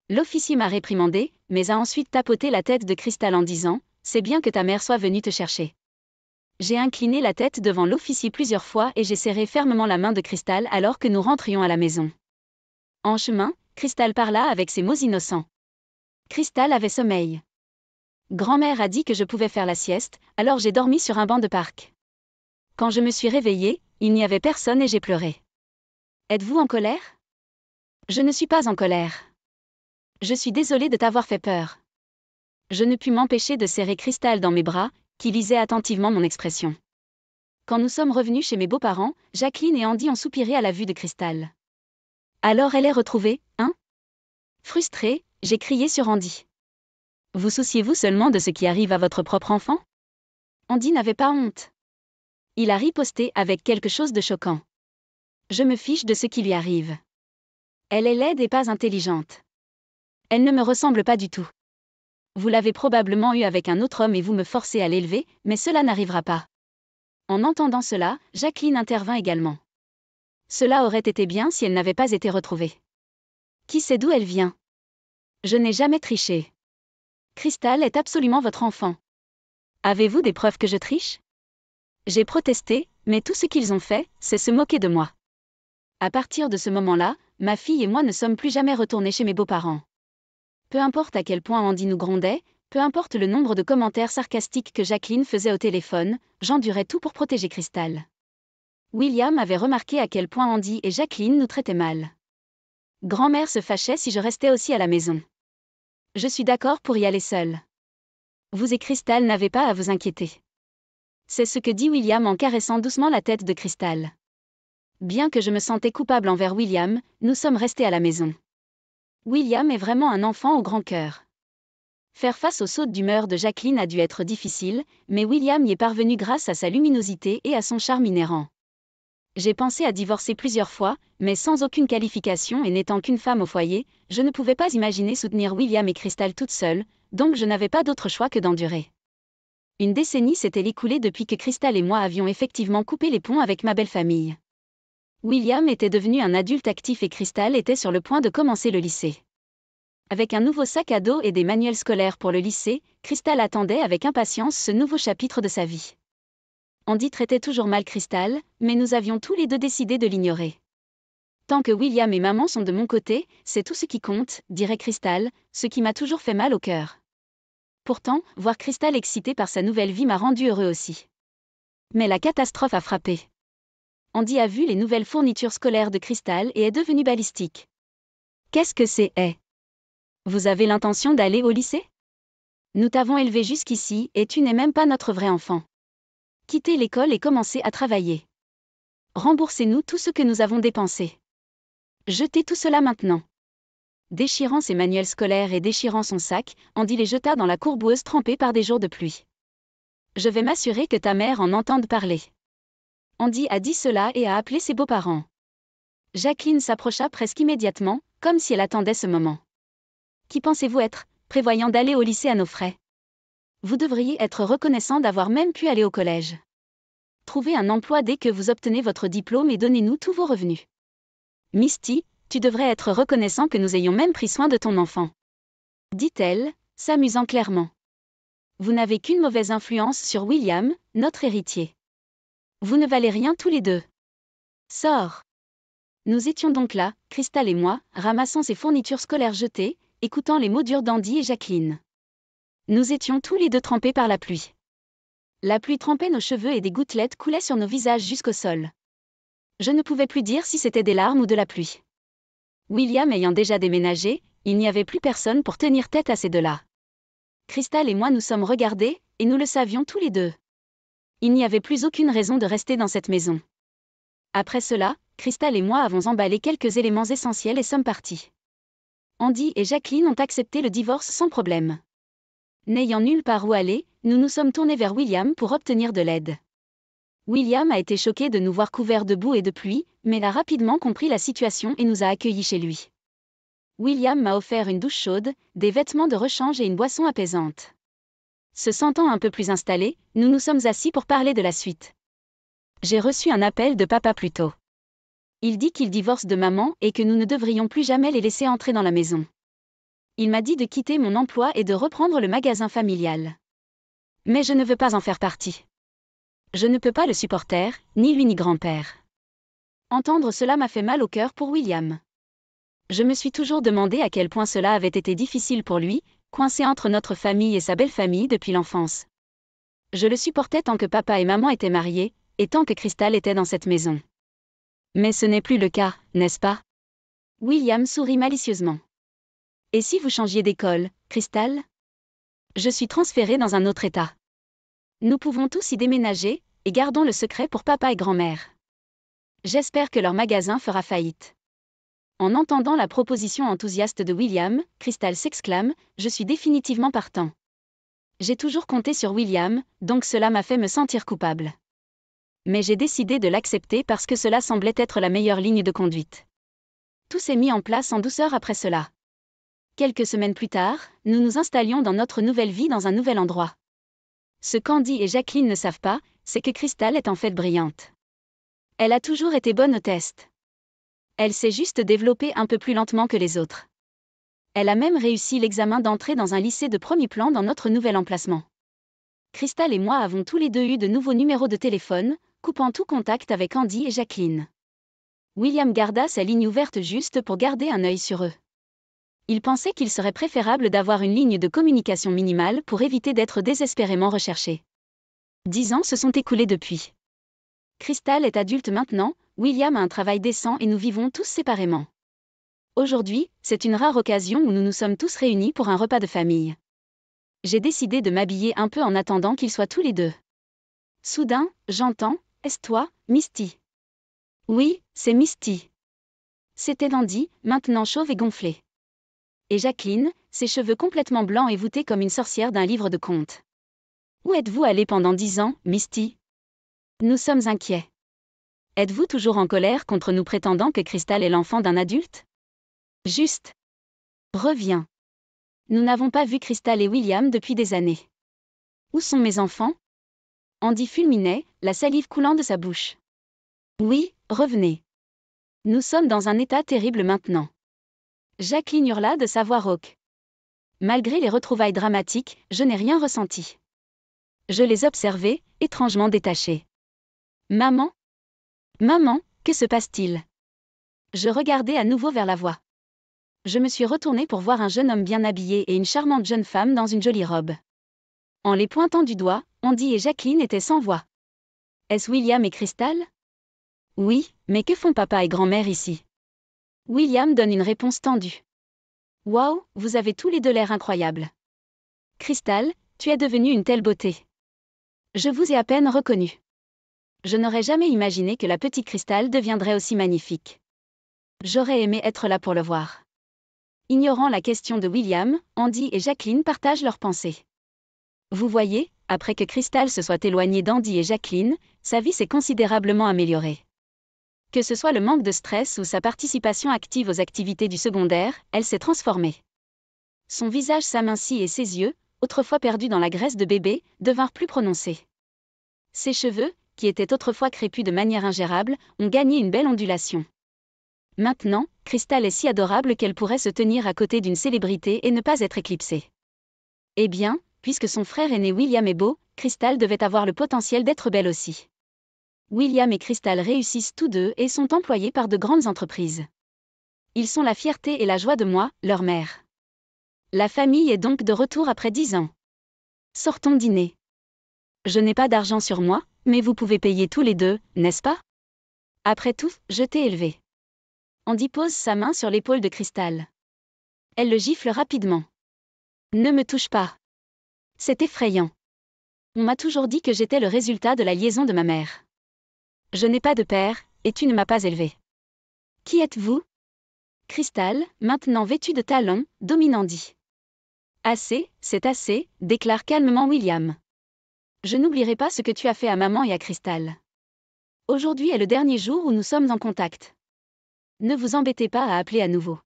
Speaker 1: L'officier m'a réprimandé, mais a ensuite tapoté la tête de Crystal en disant « C'est bien que ta mère soit venue te chercher ». J'ai incliné la tête devant l'officier plusieurs fois et j'ai serré fermement la main de Crystal alors que nous rentrions à la maison. En chemin, Crystal parla avec ses mots innocents. Crystal avait sommeil. Grand-mère a dit que je pouvais faire la sieste, alors j'ai dormi sur un banc de parc. Quand je me suis réveillée, il n'y avait personne et j'ai pleuré. Êtes-vous en colère ? Je ne suis pas en colère. Je suis désolée de t'avoir fait peur. Je ne pus m'empêcher de serrer Crystal dans mes bras, qui lisait attentivement mon expression. Quand nous sommes revenus chez mes beaux-parents, Jacqueline et Andy ont soupiré à la vue de Crystal. Alors elle est retrouvée, hein ? Frustrée, j'ai crié sur Andy. Vous souciez-vous seulement de ce qui arrive à votre propre enfant? Andy n'avait pas honte. Il a riposté avec quelque chose de choquant. Je me fiche de ce qui lui arrive. Elle est laide et pas intelligente. Elle ne me ressemble pas du tout. Vous l'avez probablement eue avec un autre homme et vous me forcez à l'élever, mais cela n'arrivera pas. En entendant cela, Jacqueline intervint également. Cela aurait été bien si elle n'avait pas été retrouvée. Qui sait d'où elle vient? Je n'ai jamais triché. Crystal est absolument votre enfant. Avez-vous des preuves que je triche? J'ai protesté, mais tout ce qu'ils ont fait, c'est se moquer de moi. À partir de ce moment-là, ma fille et moi ne sommes plus jamais retournés chez mes beaux-parents. Peu importe à quel point Andy nous grondait, peu importe le nombre de commentaires sarcastiques que Jacqueline faisait au téléphone, j'endurais tout pour protéger Crystal. William avait remarqué à quel point Andy et Jacqueline nous traitaient mal. Grand-mère se fâchait si je restais aussi à la maison. Je suis d'accord pour y aller seule. Vous et Crystal n'avez pas à vous inquiéter. C'est ce que dit William en caressant doucement la tête de Crystal. Bien que je me sentais coupable envers William, nous sommes restés à la maison. William est vraiment un enfant au grand cœur. Faire face aux sautes d'humeur de Jacqueline a dû être difficile, mais William y est parvenu grâce à sa luminosité et à son charme inhérent. J'ai pensé à divorcer plusieurs fois, mais sans aucune qualification et n'étant qu'une femme au foyer, je ne pouvais pas imaginer soutenir William et Crystal toute seule, donc je n'avais pas d'autre choix que d'endurer. Une décennie s'était écoulée depuis que Crystal et moi avions effectivement coupé les ponts avec ma belle famille. William était devenu un adulte actif et Crystal était sur le point de commencer le lycée. Avec un nouveau sac à dos et des manuels scolaires pour le lycée, Crystal attendait avec impatience ce nouveau chapitre de sa vie. Andy traitait toujours mal Crystal, mais nous avions tous les deux décidé de l'ignorer. Tant que William et maman sont de mon côté, c'est tout ce qui compte, dirait Crystal, ce qui m'a toujours fait mal au cœur. Pourtant, voir Crystal excitée par sa nouvelle vie m'a rendu heureux aussi. Mais la catastrophe a frappé. Andy a vu les nouvelles fournitures scolaires de Crystal et est devenu balistique. Qu'est-ce que c'est? Vous avez l'intention d'aller au lycée? Nous t'avons élevé jusqu'ici et tu n'es même pas notre vrai enfant. Quittez l'école et commencez à travailler. Remboursez-nous tout ce que nous avons dépensé. Jetez tout cela maintenant. Déchirant ses manuels scolaires et déchirant son sac, Andy les jeta dans la courboueuse trempée par des jours de pluie. Je vais m'assurer que ta mère en entende parler. Andy a dit cela et a appelé ses beaux-parents. Jacqueline s'approcha presque immédiatement, comme si elle attendait ce moment. Qui pensez-vous être, prévoyant d'aller au lycée à nos frais? Vous devriez être reconnaissant d'avoir même pu aller au collège. Trouvez un emploi dès que vous obtenez votre diplôme et donnez-nous tous vos revenus. Misty, tu devrais être reconnaissant que nous ayons même pris soin de ton enfant. Dit-elle, s'amusant clairement. Vous n'avez qu'une mauvaise influence sur William, notre héritier. Vous ne valez rien tous les deux. Sors. Nous étions donc là, Crystal et moi, ramassant ces fournitures scolaires jetées, écoutant les mots durs d'Andy et Jacqueline. Nous étions tous les deux trempés par la pluie. La pluie trempait nos cheveux et des gouttelettes coulaient sur nos visages jusqu'au sol. Je ne pouvais plus dire si c'était des larmes ou de la pluie. William ayant déjà déménagé, il n'y avait plus personne pour tenir tête à ces deux-là. Crystal et moi nous sommes regardés, et nous le savions tous les deux. Il n'y avait plus aucune raison de rester dans cette maison. Après cela, Crystal et moi avons emballé quelques éléments essentiels et sommes partis. Andy et Jacqueline ont accepté le divorce sans problème. N'ayant nulle part où aller, nous nous sommes tournés vers William pour obtenir de l'aide. William a été choqué de nous voir couverts de boue et de pluie, mais a rapidement compris la situation et nous a accueillis chez lui. William m'a offert une douche chaude, des vêtements de rechange et une boisson apaisante. Se sentant un peu plus installés, nous nous sommes assis pour parler de la suite. J'ai reçu un appel de papa plus tôt. Il dit qu'il divorce de maman et que nous ne devrions plus jamais les laisser entrer dans la maison. Il m'a dit de quitter mon emploi et de reprendre le magasin familial. Mais je ne veux pas en faire partie. Je ne peux pas le supporter, ni lui ni grand-père. Entendre cela m'a fait mal au cœur pour William. Je me suis toujours demandé à quel point cela avait été difficile pour lui, coincé entre notre famille et sa belle famille depuis l'enfance. Je le supportais tant que papa et maman étaient mariés, et tant que Crystal était dans cette maison. Mais ce n'est plus le cas, n'est-ce pas? William sourit malicieusement. Et si vous changiez d'école, Crystal? Je suis transférée dans un autre état. Nous pouvons tous y déménager, et gardons le secret pour papa et grand-mère. J'espère que leur magasin fera faillite. En entendant la proposition enthousiaste de William, Crystal s'exclame « Je suis définitivement partant ». J'ai toujours compté sur William, donc cela m'a fait me sentir coupable. Mais j'ai décidé de l'accepter parce que cela semblait être la meilleure ligne de conduite. Tout s'est mis en place en douceur après cela. Quelques semaines plus tard, nous nous installions dans notre nouvelle vie dans un nouvel endroit. Ce qu'Andy et Jacqueline ne savent pas, c'est que Crystal est en fait brillante. Elle a toujours été bonne au test. Elle s'est juste développée un peu plus lentement que les autres. Elle a même réussi l'examen d'entrée dans un lycée de premier plan dans notre nouvel emplacement. Crystal et moi avons tous les deux eu de nouveaux numéros de téléphone, coupant tout contact avec Andy et Jacqueline. William garda sa ligne ouverte juste pour garder un œil sur eux. Il pensait qu'il serait préférable d'avoir une ligne de communication minimale pour éviter d'être désespérément recherché. 10 ans se sont écoulés depuis. Crystal est adulte maintenant, William a un travail décent et nous vivons tous séparément. Aujourd'hui, c'est une rare occasion où nous nous sommes tous réunis pour un repas de famille. J'ai décidé de m'habiller un peu en attendant qu'ils soient tous les deux. Soudain, j'entends « Est-ce toi, Misty ?» Oui, c'est Misty. C'était Andy, maintenant chauve et gonflé. Et Jacqueline, ses cheveux complètement blancs et voûtés comme une sorcière d'un livre de contes. Où êtes-vous allée pendant 10 ans, Misty ? Nous sommes inquiets. Êtes-vous toujours en colère contre nous prétendant que Crystal est l'enfant d'un adulte ? Juste. Reviens. Nous n'avons pas vu Crystal et William depuis des années. Où sont mes enfants ? Andy fulminait, la salive coulant de sa bouche. Oui, revenez. Nous sommes dans un état terrible maintenant. Jacqueline hurla de sa voix rauque. Malgré les retrouvailles dramatiques, je n'ai rien ressenti. Je les observais, étrangement détachés. Maman ? Maman, que se passe-t-il ? Je regardais à nouveau vers la voix. Je me suis retournée pour voir un jeune homme bien habillé et une charmante jeune femme dans une jolie robe. En les pointant du doigt, Andy et Jacqueline étaient sans voix. Est-ce William et Crystal ? Oui, mais que font papa et grand-mère ici ? William donne une réponse tendue. Waouh, vous avez tous les deux l'air incroyables. Crystal, tu es devenue une telle beauté. Je vous ai à peine reconnu. Je n'aurais jamais imaginé que la petite Crystal deviendrait aussi magnifique. J'aurais aimé être là pour le voir. Ignorant la question de William, Andy et Jacqueline partagent leurs pensées. Vous voyez, après que Crystal se soit éloignée d'Andy et Jacqueline, sa vie s'est considérablement améliorée. Que ce soit le manque de stress ou sa participation active aux activités du secondaire, elle s'est transformée. Son visage s'amincit et ses yeux, autrefois perdus dans la graisse de bébé, devinrent plus prononcés. Ses cheveux, qui étaient autrefois crépus de manière ingérable, ont gagné une belle ondulation. Maintenant, Crystal est si adorable qu'elle pourrait se tenir à côté d'une célébrité et ne pas être éclipsée. Eh bien, puisque son frère aîné William est beau, Crystal devait avoir le potentiel d'être belle aussi. William et Crystal réussissent tous deux et sont employés par de grandes entreprises. Ils sont la fierté et la joie de moi, leur mère. La famille est donc de retour après 10 ans. Sortons dîner. Je n'ai pas d'argent sur moi, mais vous pouvez payer tous les deux, n'est-ce pas ? Après tout, je t'ai élevé. Andy pose sa main sur l'épaule de Crystal. Elle le gifle rapidement. Ne me touche pas. C'est effrayant. On m'a toujours dit que j'étais le résultat de la liaison de ma mère. Je n'ai pas de père, et tu ne m'as pas élevé. Qui êtes-vous ? Crystal, maintenant vêtue de talons, domine Andy. Assez, c'est assez, déclare calmement William. Je n'oublierai pas ce que tu as fait à maman et à Crystal. Aujourd'hui est le dernier jour où nous sommes en contact. Ne vous embêtez pas à appeler à nouveau.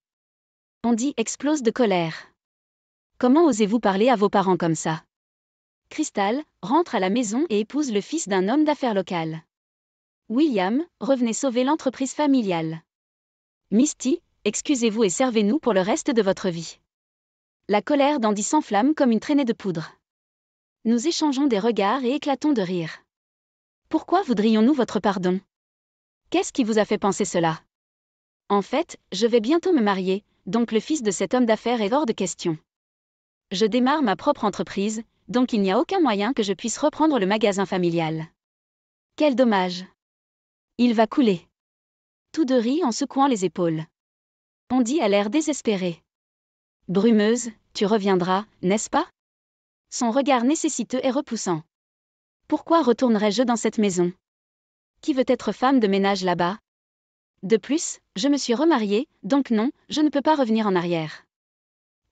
Speaker 1: Andy explose de colère. Comment osez-vous parler à vos parents comme ça ? Crystal rentre à la maison et épouse le fils d'un homme d'affaires local. William, revenez sauver l'entreprise familiale. Misty, excusez-vous et servez-nous pour le reste de votre vie. La colère d'Andy s'enflamme comme une traînée de poudre. Nous échangeons des regards et éclatons de rire. Pourquoi voudrions-nous votre pardon ? Qu'est-ce qui vous a fait penser cela ? En fait, je vais bientôt me marier, donc le fils de cet homme d'affaires est hors de question. Je démarre ma propre entreprise, donc il n'y a aucun moyen que je puisse reprendre le magasin familial. Quel dommage. Il va couler. Tous deux rient en secouant les épaules. Andy a l'air désespéré. Brumeuse, tu reviendras, n'est-ce pas ? Son regard nécessiteux est repoussant. Pourquoi retournerais-je dans cette maison ? Qui veut être femme de ménage là-bas ? De plus, je me suis remariée, donc non, je ne peux pas revenir en arrière.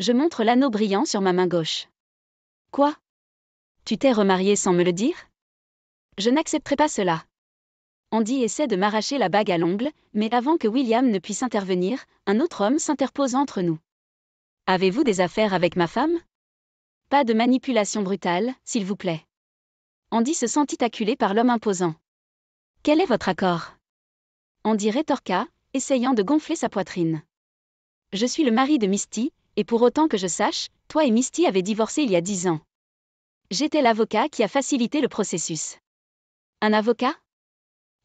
Speaker 1: Je montre l'anneau brillant sur ma main gauche. Quoi? Tu t'es remariée sans me le dire? Je n'accepterai pas cela. Andy essaie de m'arracher la bague à l'ongle, mais avant que William ne puisse intervenir, un autre homme s'interpose entre nous. Avez-vous des affaires avec ma femme? Pas de manipulation brutale, s'il vous plaît. Andy se sentit acculé par l'homme imposant. Quel est votre accord? Andy rétorqua, essayant de gonfler sa poitrine. Je suis le mari de Misty, et pour autant que je sache, toi et Misty avez divorcé il y a 10 ans. J'étais l'avocat qui a facilité le processus. Un avocat?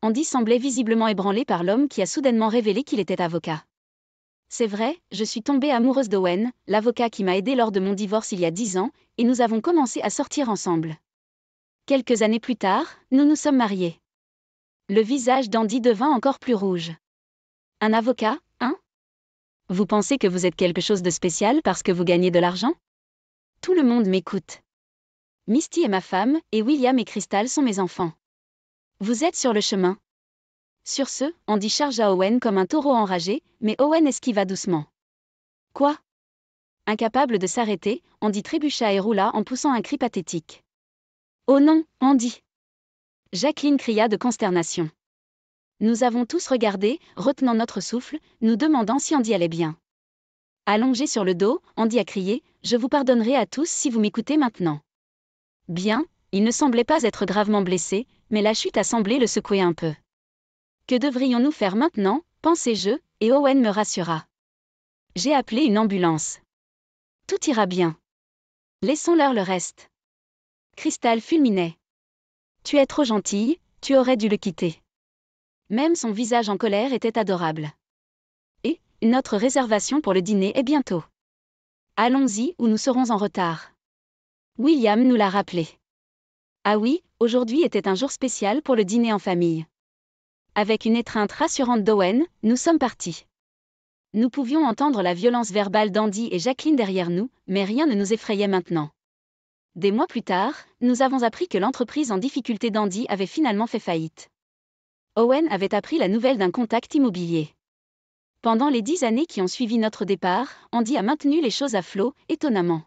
Speaker 1: Andy semblait visiblement ébranlé par l'homme qui a soudainement révélé qu'il était avocat. C'est vrai, je suis tombée amoureuse d'Owen, l'avocat qui m'a aidé lors de mon divorce il y a 10 ans, et nous avons commencé à sortir ensemble. Quelques années plus tard, nous nous sommes mariés. Le visage d'Andy devint encore plus rouge. Un avocat, hein? Vous pensez que vous êtes quelque chose de spécial parce que vous gagnez de l'argent? Tout le monde m'écoute. Misty est ma femme, et William et Crystal sont mes enfants. Vous êtes sur le chemin. Sur ce, Andy chargea Owen comme un taureau enragé, mais Owen esquiva doucement. Quoi? Incapable de s'arrêter, Andy trébucha et roula en poussant un cri pathétique. Oh non, Andy! Jacqueline cria de consternation. Nous avons tous regardé, retenant notre souffle, nous demandant si Andy allait bien. Allongé sur le dos, Andy a crié « Je vous pardonnerai à tous si vous m'écoutez maintenant. » Bien, il ne semblait pas être gravement blessé, mais la chute a semblé le secouer un peu. Que devrions-nous faire maintenant, pensai-je, et Owen me rassura. J'ai appelé une ambulance. Tout ira bien. Laissons-leur le reste. Crystal fulminait. Tu es trop gentille, tu aurais dû le quitter. Même son visage en colère était adorable. Et, notre réservation pour le dîner est bientôt. Allons-y ou nous serons en retard. William nous l'a rappelé. Ah oui, aujourd'hui était un jour spécial pour le dîner en famille. Avec une étreinte rassurante d'Owen, nous sommes partis. Nous pouvions entendre la violence verbale d'Andy et Jacqueline derrière nous, mais rien ne nous effrayait maintenant. Des mois plus tard, nous avons appris que l'entreprise en difficulté d'Andy avait finalement fait faillite. Owen avait appris la nouvelle d'un contact immobilier. Pendant les 10 années qui ont suivi notre départ, Andy a maintenu les choses à flot, étonnamment.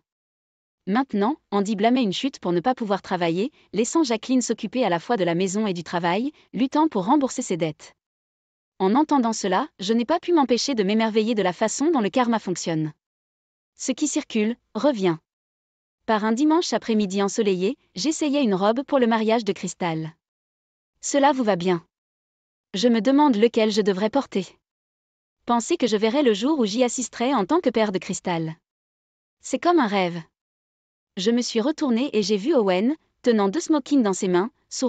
Speaker 1: Maintenant, Andy blâmait une chute pour ne pas pouvoir travailler, laissant Jacqueline s'occuper à la fois de la maison et du travail, luttant pour rembourser ses dettes. En entendant cela, je n'ai pas pu m'empêcher de m'émerveiller de la façon dont le karma fonctionne. Ce qui circule, revient. Par un dimanche après-midi ensoleillé, j'essayais une robe pour le mariage de Crystal. Cela vous va bien? Je me demande lequel je devrais porter. Pensez que je verrai le jour où j'y assisterai en tant que père de Crystal. C'est comme un rêve. Je me suis retournée et j'ai vu Owen, tenant 2 smokings dans ses mains, souriant.